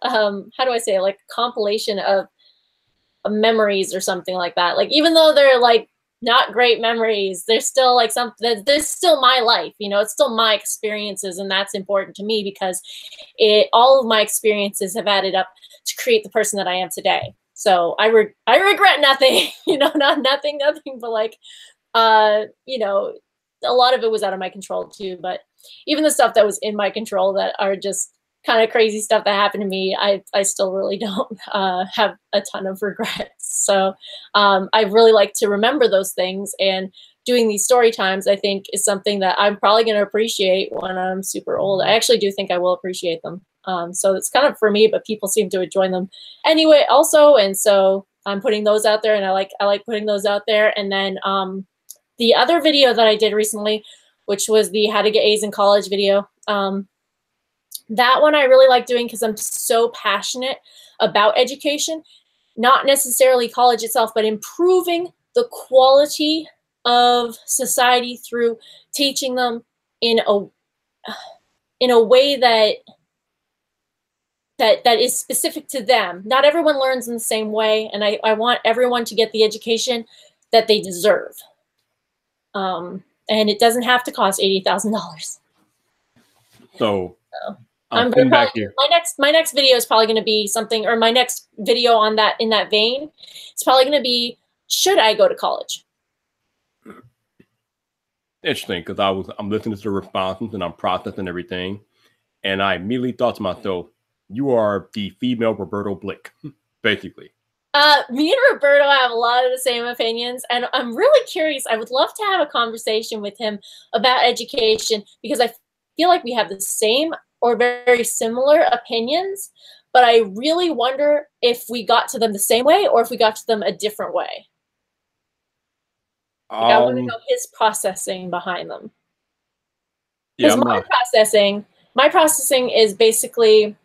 how do I say it? Like a compilation of memories or something like that. Like, even though they're like not great memories, there's still like there's still my life, you know, it's still my experiences. And that's important to me because all of my experiences have added up to create the person that I am today. So I regret nothing, you know, nothing, but like, you know, a lot of it was out of my control too, but even the stuff that was in my control that are just kind of crazy stuff that happened to me, I still really don't have a ton of regrets. So I really like to remember those things, and doing these story times, I think, is something that I'm probably going to appreciate when I'm super old. I actually do think I will appreciate them. So it's kind of for me, but people seem to enjoy them anyway also. And so I'm putting those out there, and I like putting those out there. And then the other video that I did recently, which was the how to get A's in college video, that one I really like doing because I'm so passionate about education, not necessarily college itself, but improving the quality of society through teaching them in a way that is specific to them. Not everyone learns in the same way, and I want everyone to get the education that they deserve. And it doesn't have to cost $80,000. So I'm probably, my next video is probably going to be something, or my next video on that, in that vein, it's probably going to be, should I go to college? Interesting, because I'm listening to the responses and I'm processing everything, and I immediately thought to myself, you are the female Roberto Blick, basically. Me and Roberto have a lot of the same opinions, and I'm really curious. I would love to have a conversation with him about education, because I feel like we have the same or very similar opinions, but I really wonder if we got to them the same way or if we got to them a different way. Like, I want to know his processing behind them. Because my processing is basically,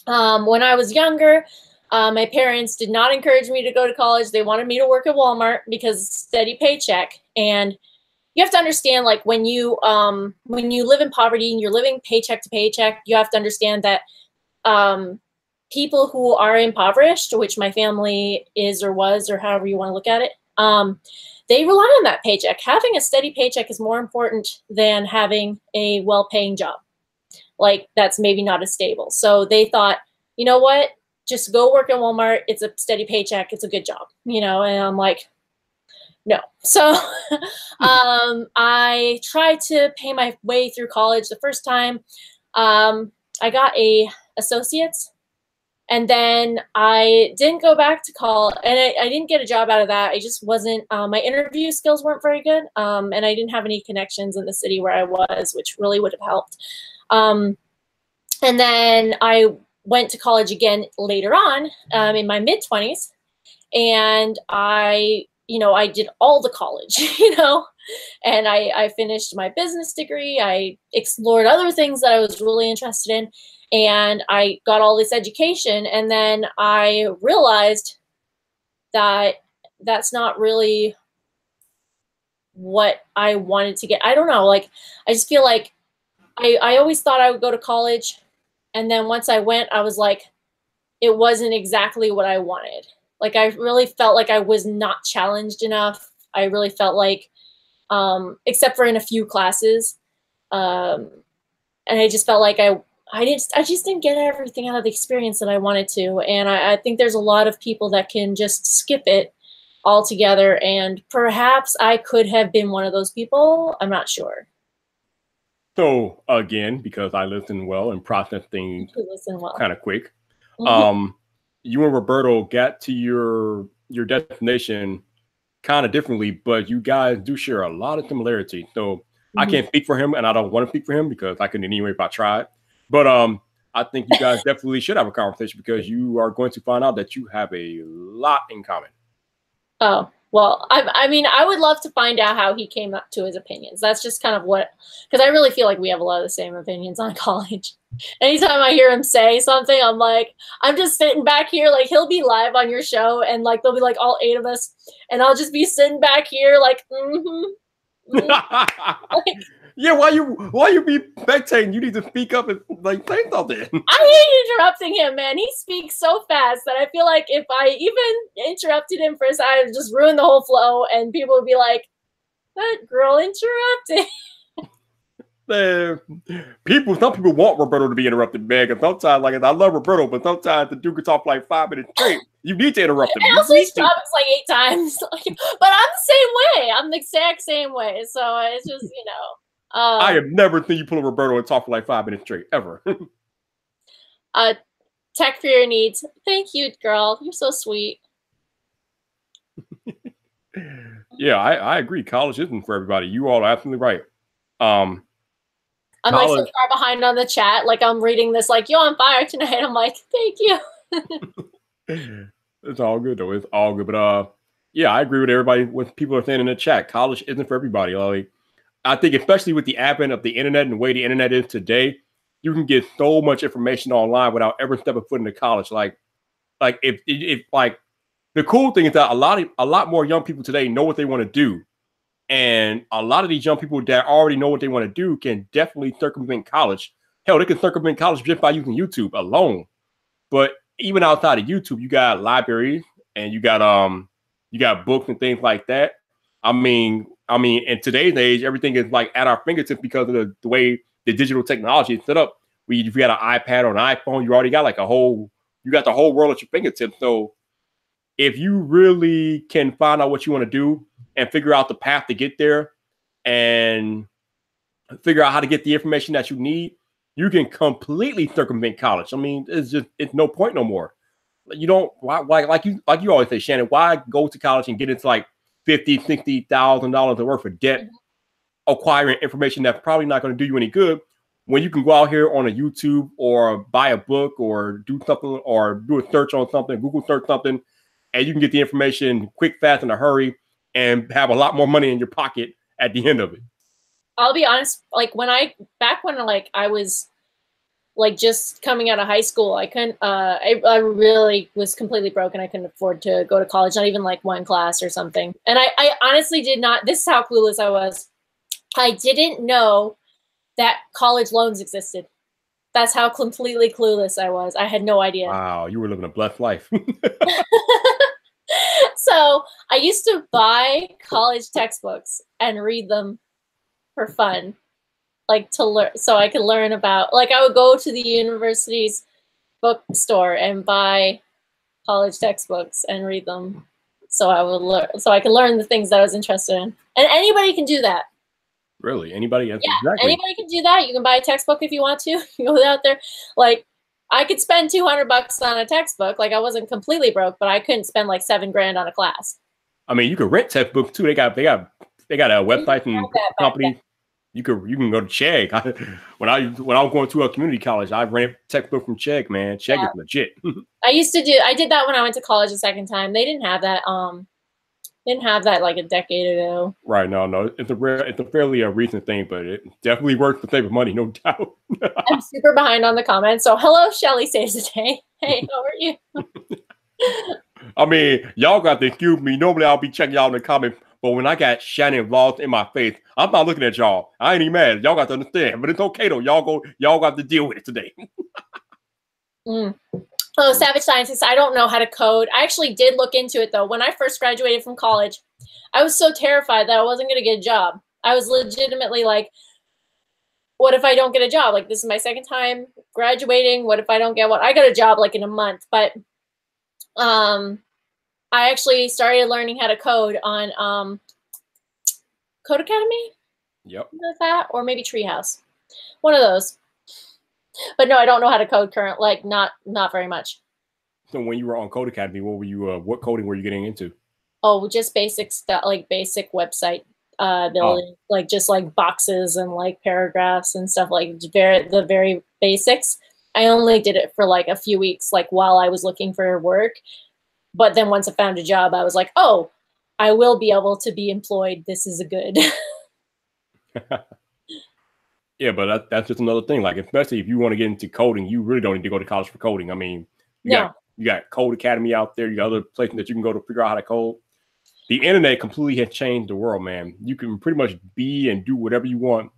when I was younger, my parents did not encourage me to go to college. They wanted me to work at Walmart because it's a steady paycheck. And you have to understand, like, when you live in poverty and you're living paycheck to paycheck, you have to understand that people who are impoverished, which my family is or was, or however you want to look at it, they rely on that paycheck. Having a steady paycheck is more important than having a well-paying job, like, that's maybe not as stable. So they thought, you know what, just go work at Walmart. It's a steady paycheck. It's a good job, you know? And I'm like, no. So I tried to pay my way through college. The first time I got a associate's, and then I didn't go back to college, and I didn't get a job out of that. I just wasn't, my interview skills weren't very good, and I didn't have any connections in the city where I was, which really would have helped. And then I went to college again later on, in my mid-20s, And I did all the college, and I finished my business degree. I explored other things that I was really interested in, and I got all this education. And then I realized that that's not really what I wanted to get. I don't know. Like, I just feel like I always thought I would go to college. And then once I went, I was like, it wasn't exactly what I wanted. Like, I really felt like I was not challenged enough. I really felt like, except for in a few classes, and I just felt like I just didn't get everything out of the experience that I wanted to. And I think there's a lot of people that can just skip it altogether. And perhaps I could have been one of those people. I'm not sure. So again, because I listen well and process things kind of quick, you and Roberto got to your destination kind of differently, but you guys do share a lot of similarity. So I can't speak for him, and I don't want to speak for him because I couldn't anyway if I tried. But I think you guys definitely should have a conversation because you are going to find out that you have a lot in common. Oh, well, I mean, I would love to find out how he came up to his opinions. That's just kind of because I really feel like we have a lot of the same opinions on college. Anytime I hear him say something, I'm like, I'm just sitting back here, like, he'll be live on your show, and like there'll be like all 8 of us, and I'll just be sitting back here like, like, yeah, why you be spectating? You need to speak up and like say something. I hate interrupting him, man. He speaks so fast that I feel like if I even interrupted him for a second, I would just ruin the whole flow, and people would be like, "That girl interrupted." Some people want Roberto to be interrupted, man. Because sometimes, like, I love Roberto, but sometimes the dude can talk for like 5 minutes straight. You need to interrupt him. And also, he talks like 8 times. But I'm the same way. I'm the exact same way. So it's just, I have never seen you pull a Roberto and talk for like 5 minutes straight, ever. Tech for your needs. Thank you, girl. You're so sweet. Yeah, I agree. College isn't for everybody. You all are absolutely right. I'm like so far behind on the chat. Like, I'm reading this like, yo, on fire tonight. I'm like, thank you. It's all good though. It's all good. But yeah, I agree with everybody. What people are saying in the chat. College isn't for everybody. Like, I think especially with the advent of the internet and the way the internet is today, you can get so much information online without ever stepping foot into college. Like if like the cool thing is that a lot more young people today know what they want to do. And a lot of these young people that already know what they want to do can definitely circumvent college. Hell, they can circumvent college just by using YouTube alone. But even outside of YouTube, you got libraries and you got books and things like that. I mean, in today's age, everything is like at our fingertips because of the way the digital technology is set up. If you got an iPad or an iPhone, you already got like you got the whole world at your fingertips. So if you really can find out what you want to do and figure out the path to get there and figure out how to get the information that you need, you can completely circumvent college. I mean, it's no point no more. You don't like you always say, Shannon, why go to college and get into like $50,000-$60,000 worth of debt, acquiring information that's probably not going to do you any good when you can go out here on a YouTube or buy a book or do something or do a search on something, Google search something, and you can get the information quick, fast, in a hurry and have a lot more money in your pocket at the end of it. I'll be honest, like back when I was like just coming out of high school, I couldn't, I really was completely broken. I couldn't afford to go to college, not even like one class or something. And I honestly did not, this is how clueless I was. I didn't know that college loans existed. That's how completely clueless I was. I had no idea. Wow, you were living a blessed life. So I used to buy college textbooks and read them for fun, like to learn, so I could learn about, like I would go to the university's bookstore and buy college textbooks and read them. So I could learn the things that I was interested in. And anybody can do that. Really? Anybody? Yeah, exactly. Anybody can do that. You can buy a textbook if you want to. You go out there. Like, I could spend $200 on a textbook. Like, I wasn't completely broke, but I couldn't spend like $7 grand on a class. I mean, you could rent textbooks too. They got a website and company. You can go to Chegg. When I was going to a community college, I ran a textbook from Chegg, man. Chegg is legit. I did that when I went to college the second time. They didn't have that. Didn't have that like a decade ago. Right. No. It's a fairly recent thing, but it definitely works to save money, no doubt. I'm super behind on the comments. So hello, Shelly saves the day. Hey, how are you? I mean, y'all got to excuse me. Normally I'll be checking y'all in the comments, but when I got Shannon Vlogs in my face, I'm not looking at y'all. I ain't even mad. Y'all got to understand, but it's okay though. Y'all got to deal with it today. Oh, Savage Scientist, I don't know how to code. I actually did look into it though. When I first graduated from college, I was so terrified that I wasn't going to get a job. I was legitimately like, what if I don't get a job? Like, this is my second time graduating. What if I don't get one? I got a job like in a month, but I actually started learning how to code on Code Academy. Yep. That, or maybe Treehouse. One of those. But no, I don't know how to code current. Like, not very much. So when you were on Code Academy, what were you? What coding were you getting into? Oh, just basic stuff, like basic website building, like just like boxes and like paragraphs and stuff, like the very basics. I only did it for like a few weeks, like while I was looking for work. But then once I found a job, I was like, oh, I will be able to be employed. This is a good. Yeah, but that's just another thing. Like, especially if you want to get into coding, you really don't need to go to college for coding. I mean, you got Code Academy out there. You got other places that you can go to figure out how to code. The internet completely has changed the world, man. You can pretty much be and do whatever you want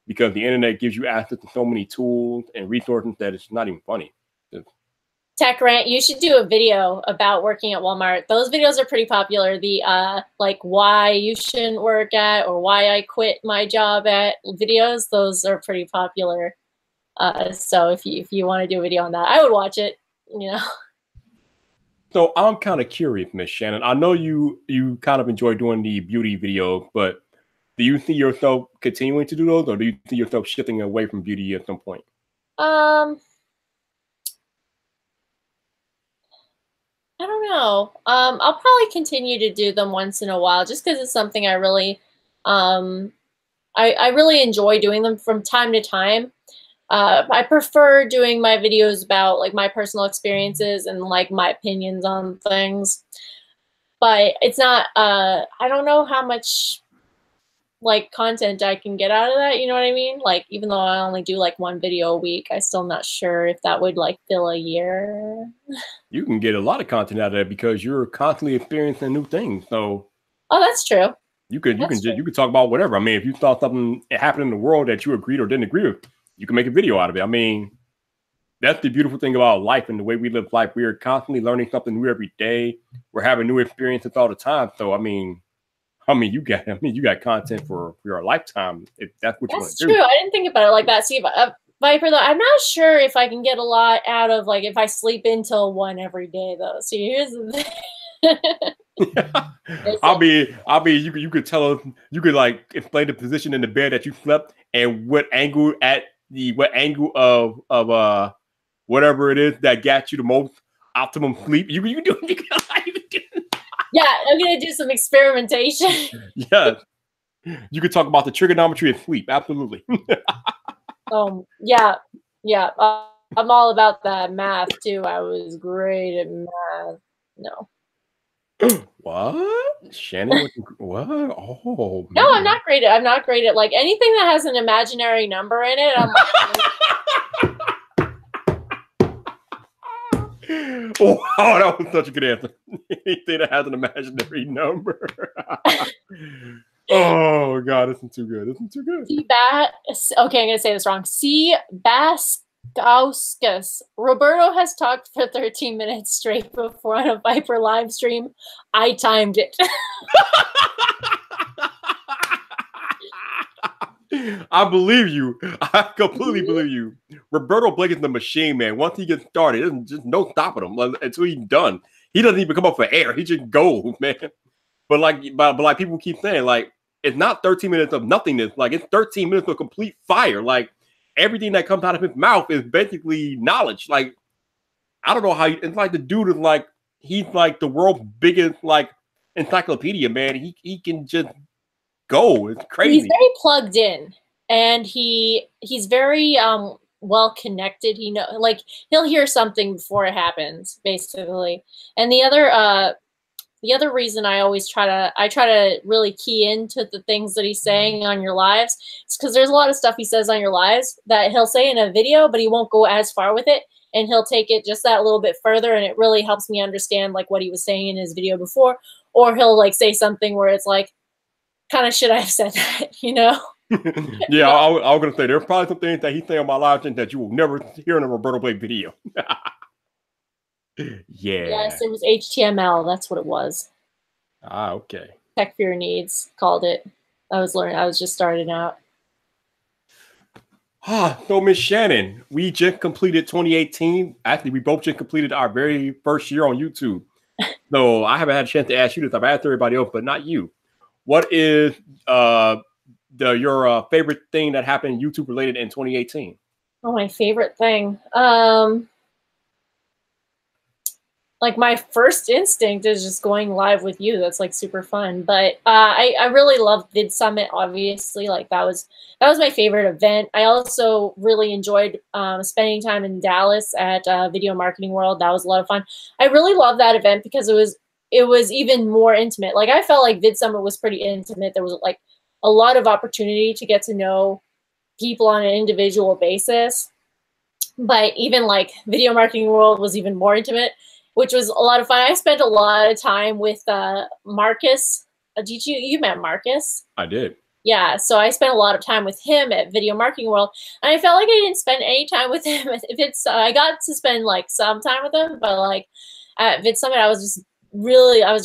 because the internet gives you access to so many tools and resources that it's not even funny. Tech Rant, you should do a video about working at Walmart. Those videos are pretty popular. The like why you shouldn't work at or why I quit my job at videos, those are pretty popular. So if you want to do a video on that, I would watch it, you know. So I'm kind of curious, Miss Shannon. I know you kind of enjoy doing the beauty videos, but do you see yourself continuing to do those, or do you see yourself shifting away from beauty at some point? I don't know. I'll probably continue to do them once in a while, just because it's something I really, I really enjoy doing them from time to time. I prefer doing my videos about like my personal experiences and like my opinions on things, but it's not. I don't know how much like content I can get out of that. You know what I mean? Like, even though I only do like one video a week, I still not sure if that would like fill a year. You can get a lot of content out of that because you're constantly experiencing new things. So, oh, that's true. You could talk about whatever. I mean, if you thought something happened in the world that you agreed or didn't agree with, you can make a video out of it. I mean, that's the beautiful thing about life and the way we live life. We are constantly learning something new every day. We're having new experiences all the time. So, I mean, you got content for your lifetime if that's what you want to do. That's true. I didn't think about it like that. See, Viper, though, I'm not sure if I can get a lot out of like if I sleep until 1 every day, though. So here's the thing. You could tell us, you could like explain the position in the bed that you slept and what angle of whatever it is that got you the most optimum sleep. You can do. Yeah, I'm gonna do some experimentation. Yeah, you could talk about the trigonometry of sleep. Absolutely. Yeah. I'm all about that math too. I was great at math. No. What? Shannon? What? Oh, man. No, I'm not great at like anything that has an imaginary number in it. I'm oh, that was such a good answer. Anything that has an imaginary number. Oh God, this is too good. This is too good. Okay, I'm gonna say this wrong. C. Baskauskas. Roberto has talked for 13 minutes straight before on a Viper live stream. I timed it. I believe you. I completely believe you. Roberto Blake is the machine, man. Once he gets started, there's just no stopping him until he's done. He doesn't even come up for air. He just goes, man. But like people keep saying, like, it's not 13 minutes of nothingness. Like, it's 13 minutes of complete fire. Like, everything that comes out of his mouth is basically knowledge. Like, I don't know how it's like the dude is like, he's like the world's biggest like encyclopedia, man. He can just go. It's crazy. He's very plugged in. and he's very well connected. He know, like, he'll hear something before it happens, basically. And the other reason I try to really key into the things that he's saying on your lives is because there's a lot of stuff he says on your lives that he'll say in a video, but he won't go as far with it, and he'll take it just that little bit further, and it really helps me understand like what he was saying in his video before. Or he'll like say something where it's like, kind of should I have said that, you know? Yeah, I was gonna say there's probably some things that he say on my live stream that you will never hear in a Roberto Blake video. Yeah. Yes, it was HTML. That's what it was. Ah, okay. Tech for Your Needs called it. I was just starting out. So Miss Shannon, we just completed 2018. Actually, we both just completed our very first year on YouTube. So I haven't had a chance to ask you this. I've asked everybody else, but not you. What is your favorite thing that happened YouTube related in 2018? Oh, my favorite thing. Like my first instinct is just going live with you. That's like super fun. But I really loved Vid Summit, obviously. Like that was my favorite event. I also really enjoyed spending time in Dallas at Video Marketing World. That was a lot of fun. I really loved that event because it was even more intimate. Like I felt like Vid Summit was pretty intimate. There was like a lot of opportunity to get to know people on an individual basis. But even like Video Marketing World was even more intimate, which was a lot of fun. I spent a lot of time with Marcus. You met Marcus? I did. Yeah, so I spent a lot of time with him at Video Marketing World, and I felt like I didn't spend any time with him. I got to spend like some time with him, but like at Vid Summit, I was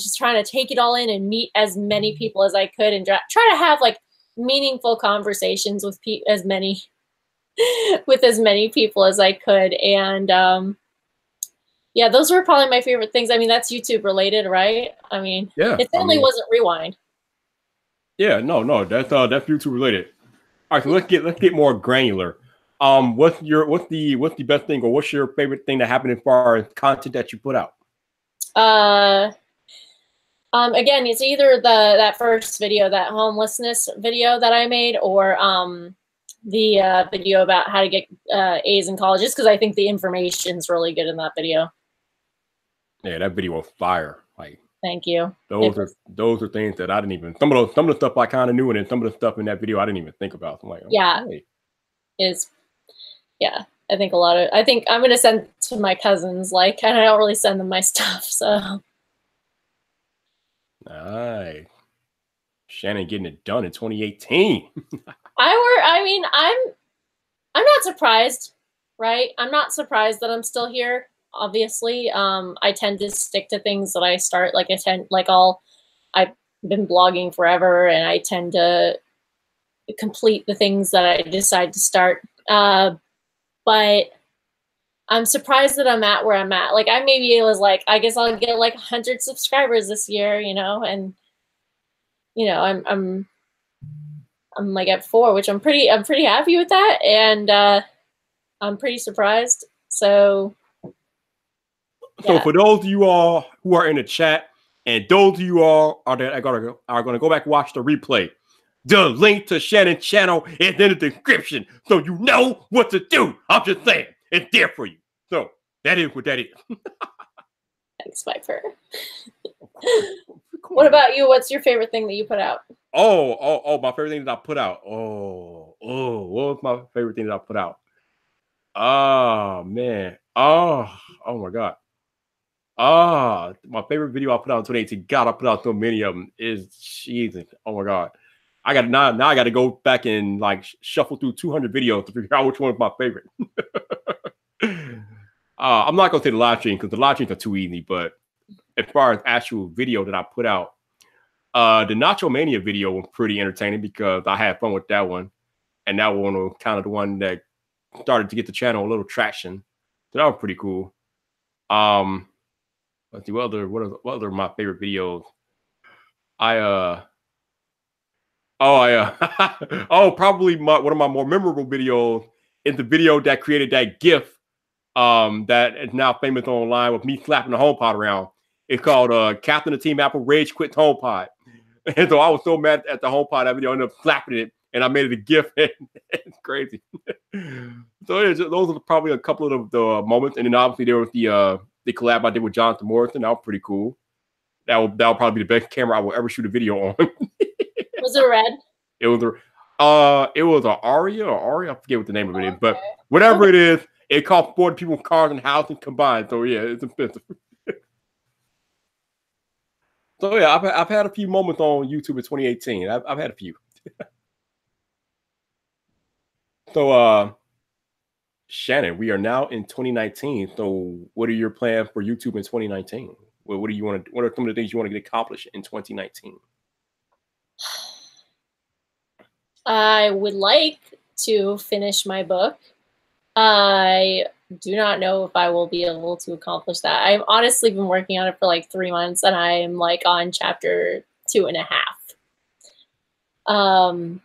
just trying to take it all in and meet as many people as I could and try to have like meaningful conversations with as many people as I could. And yeah, those were probably my favorite things. I mean, that's YouTube related, right? I mean, yeah, it certainly wasn't Rewind. Yeah, no, that's YouTube related. All right, so let's get more granular. What's the best thing, or what's your favorite thing that happened as far as content that you put out? Again, it's either that first video, that homelessness video that I made, or the video about how to get A's in colleges, because I think the information's really good in that video. Yeah, that video was fire. Like, thank you. Those are things that I didn't even, some of the stuff I kind of knew, and then some of the stuff in that video I didn't even think about. So I'm like, oh, yeah, hey. Yeah. I think I'm gonna send it to my cousins, like, and I don't really send them my stuff, so. Nice. Shannon getting it done in 2018. I mean, I'm not surprised, right? I'm not surprised that I'm still here. Obviously, I tend to stick to things that I start. Like I've been blogging forever, and I tend to complete the things that I decide to start. But I'm surprised that I'm at where I'm at. Like maybe it was like, I guess I'll get like 100 subscribers this year, you know, and you know, I'm like at 4, which I'm pretty happy with that, and I'm pretty surprised. So for those of you all who are in the chat, and those of you all are gonna go back and watch the replay, the link to Shannon's channel is in the description, so you know what to do. I'm just saying, it's there for you. So that is what that is. Thanks, Viper. What about you? What's your favorite thing that you put out? Oh, my favorite thing that I put out. Oh, what was my favorite thing that I put out? Oh, man. Oh my God. My favorite video I put out in 2018. God, I put out so many of them. Is Jesus. Oh my God. I got now I got to go back and like shuffle through 200 videos to figure out which one is my favorite. I'm not gonna say the live stream because the live streams are too easy, but as far as actual video that I put out, the Nacho Mania video was pretty entertaining because I had fun with that one, and that one was kind of the one that started to get the channel a little traction. So that was pretty cool. Let's see what other my favorite videos. Probably one of my more memorable videos is the video that created that GIF that is now famous online with me slapping the HomePod around. It's called Captain of Team Apple Rage Quit HomePod. And so I was so mad at the HomePod that video, I ended up slapping it and I made it a GIF. It's crazy. So yeah, those are probably a couple of the moments, and then obviously there was the collab I did with Jonathan Morrison. That was pretty cool. That'll probably be the best camera I will ever shoot a video on. Was it red? It was a Aria or Aria. I forget what the name of it is, but whatever it is, it cost 40 people, cars, and housing combined. So yeah, it's expensive. So yeah, I've had a few moments on YouTube in 2018. I've had a few. So Shannon, we are now in 2019. So what are your plans for YouTube in 2019? What do you want to? What are some of the things you want to get accomplished in 2019? I would like to finish my book. I do not know if I will be able to accomplish that. I've honestly been working on it for like 3 months, and I am like on chapter 2.5.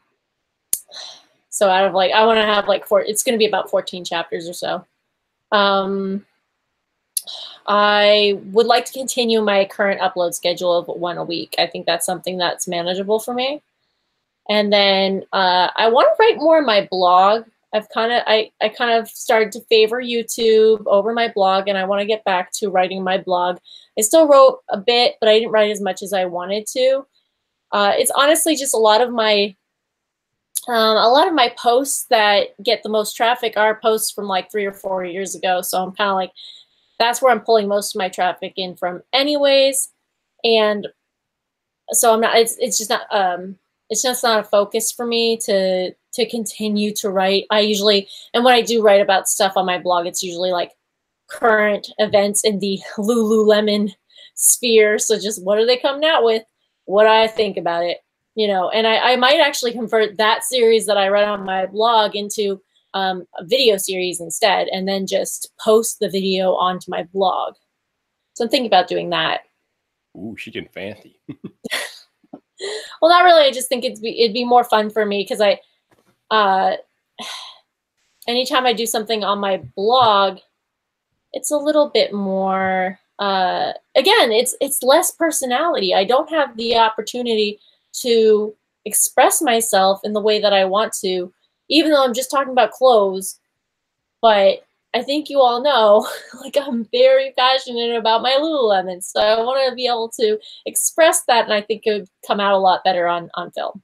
So out of like, I want to have like it's going to be about 14 chapters or so. I would like to continue my current upload schedule of 1 a week. I think that's something that's manageable for me. And then I want to write more on my blog. I kind of started to favor YouTube over my blog, and I want to get back to writing my blog. I still wrote a bit, but I didn't write as much as I wanted to. It's honestly just a lot of my posts that get the most traffic are posts from like 3 or 4 years ago. So I'm kind of like, that's where I'm pulling most of my traffic in from anyways. And so I'm not, it's just not a focus for me to continue to write. And when I do write about stuff on my blog, it's usually like current events in the Lululemon sphere. So just what are they coming out with? What do I think about it? You know, and I might actually convert that series that I read on my blog into a video series instead, and then just post the video onto my blog. So I'm thinking about doing that. Ooh, she getting fancy. Well, not really. I just think it'd be more fun for me because anytime I do something on my blog, it's a little bit more. Again, it's less personality. I don't have the opportunity to express myself in the way that I want to, even though I'm just talking about clothes. But I think you all know, like, I'm very passionate about my Lululemon, so I want to be able to express that, and I think it would come out a lot better on film.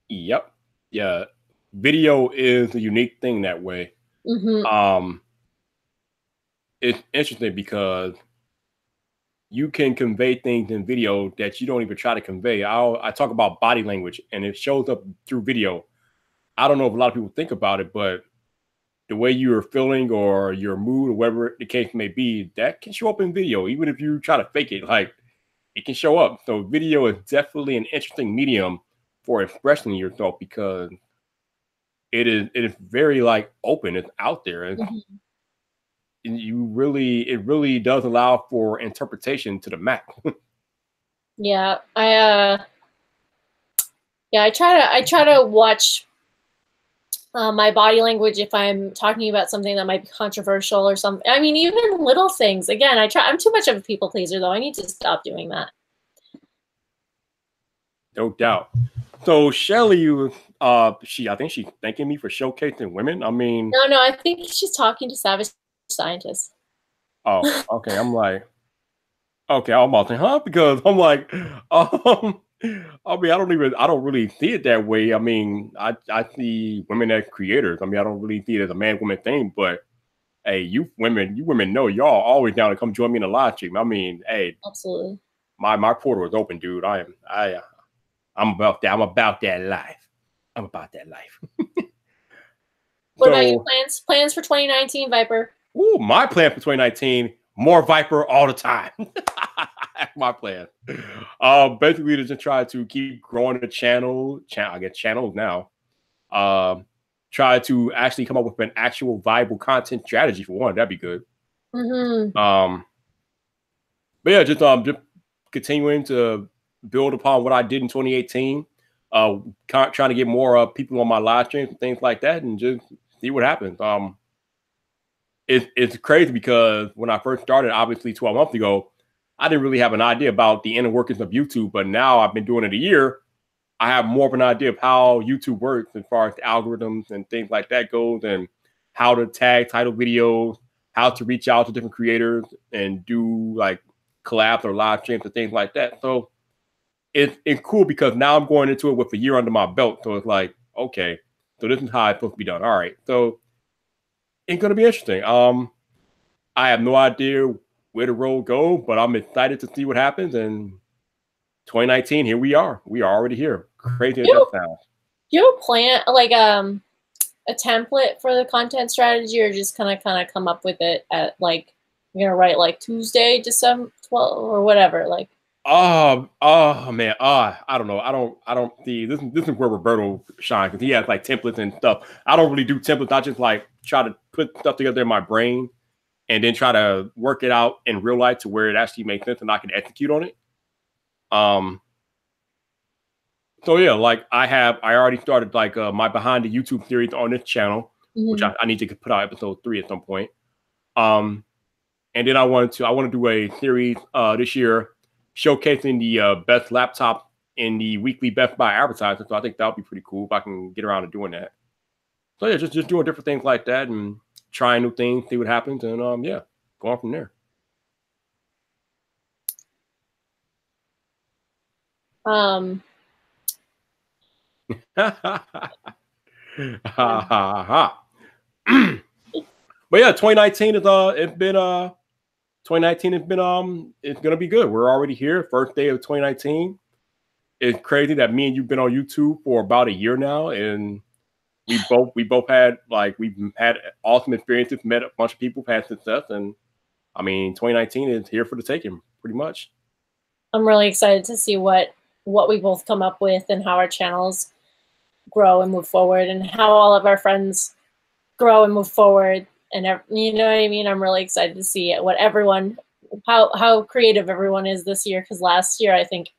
Yep. Yeah. Video is a unique thing that way. Mm-hmm. It's interesting because you can convey things in video that you don't even try to convey. I talk about body language, and it shows up through video. I don't know if a lot of people think about it, but the way you're feeling or your mood or whatever the case may be, that can show up in video, even if you try to fake it. Like, it can show up. So video is definitely an interesting medium for expressing yourself because it is very like open. It's out there. And Mm-hmm. it really does allow for interpretation to the max. Yeah, I try to watch my body language if I'm talking about something that might be controversial or something. I mean, even little things. Again, I'm too much of a people pleaser, though. I need to stop doing that. No doubt. So Shelly, I think she's thanking me for showcasing women. I mean, No, I think she's talking to Savage Scientist. oh, okay. I'm like, okay, I'm about to say, huh? Because I'm like, I mean, I don't really see it that way. I mean, I see women as creators. I mean, I don't really see it as a man-woman thing, but hey, you women know y'all always down to come join me in the live stream. I mean, hey, Absolutely. My portal is open, dude. I'm about that. I'm about that life. I'm about that life. What about your plans? Plans for 2019, Viper? Ooh, my plan for 2019, more Viper all the time. That's my plan. Basically to just try to keep growing the channel. I get channels now. Try to actually come up with an actual viable content strategy for one. That'd be good. Mm-hmm. But yeah, just continuing to build upon what I did in 2018. Trying to get more people on my live streams and things like that, and just see what happens. It's crazy because when I first started, obviously 12 months ago, I didn't really have an idea about the inner workings of YouTube. But now I've been doing it a year. I have more of an idea of how YouTube works as far as the algorithms and things like that goes, and how to tag title videos, how to reach out to different creators and do like collabs or live streams and things like that. So it's cool because now I'm going into it with a year under my belt. So it's like, okay, so this is how it's supposed to be done. All right. So it's gonna be interesting. I have no idea where the road go, but I'm excited to see what happens. And 2019, here we are. We are already here. Crazy as that sounds. You plan like a template for the content strategy, or just kind of come up with it at like you're gonna write like Tuesday, December 12th or whatever, like. Oh man, I don't know. I don't see this. This is where Roberto shines because he has like templates and stuff. I don't really do templates. I just like try to put stuff together in my brain and then try to work it out in real life to where it actually makes sense and I can execute on it. So yeah, like I already started like my behind the YouTube series on this channel, which I need to put out episode 3 at some point. And then I want to do a series this year showcasing the best laptop in the weekly Best Buy advertising. So I think that would be pretty cool if I can get around to doing that. So yeah, just doing different things like that and trying new things, see what happens, and yeah, going from there. But yeah, 2019 is it's been 2019 has been it's gonna be good. We're already here, first day of 2019. It's crazy that me and you've been on YouTube for about a year now, and we both had like we've had awesome experiences, met a bunch of people, had success, and I mean 2019 is here for the taking, pretty much. I'm really excited to see what we both come up with and how our channels grow and move forward, and how all of our friends grow and move forward. And you know what I mean? I'm really excited to see what everyone, how creative everyone is this year. Because last year, I think.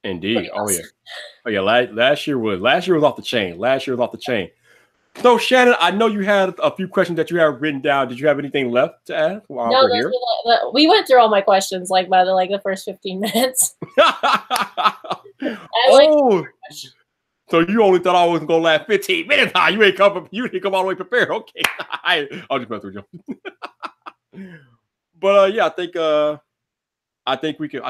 Indeed. Oh yeah. Oh yeah. Last year was off the chain. Last year was off the chain. So Shannon, I know you had a few questions that you have written down. Did you have anything left to ask while we're here? We went through all my questions like by the first 15 minutes. So you only thought I was gonna last 15 minutes? Huh? You didn't come all the way prepared. Okay, I'll just mess with you. But yeah, I think we could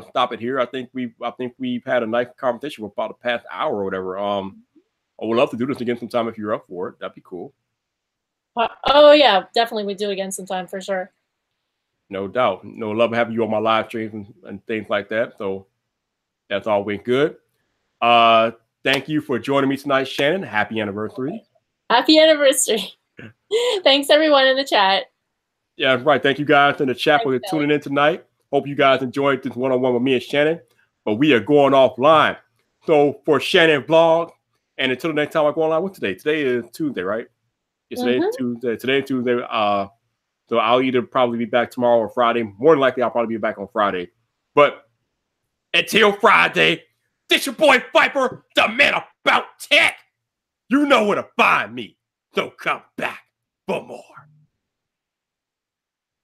stop it here. I think we've had a nice conversation for about the past hour or whatever. I would love to do this again sometime if you're up for it. That'd be cool. Oh yeah, definitely we do again sometime for sure. No doubt. No, love having you on my live streams and things like that. So that's always good. Thank you for joining me tonight, Shannon. Happy anniversary. Happy anniversary. Thanks everyone in the chat. Yeah, right. Thank you guys in the chat for tuning in tonight. Hope you guys enjoyed this one-on-one with me and Shannon. But we are going offline. So for Shannon Vlogs, and until the next time I go online, what's today? Today is Tuesday, right? Yeah, today is Tuesday. Today is Tuesday. So I'll either probably be back tomorrow or Friday. More than likely, I'll probably be back on Friday. But until Friday, this your boy Viper, the man about tech. You know where to find me. So come back for more.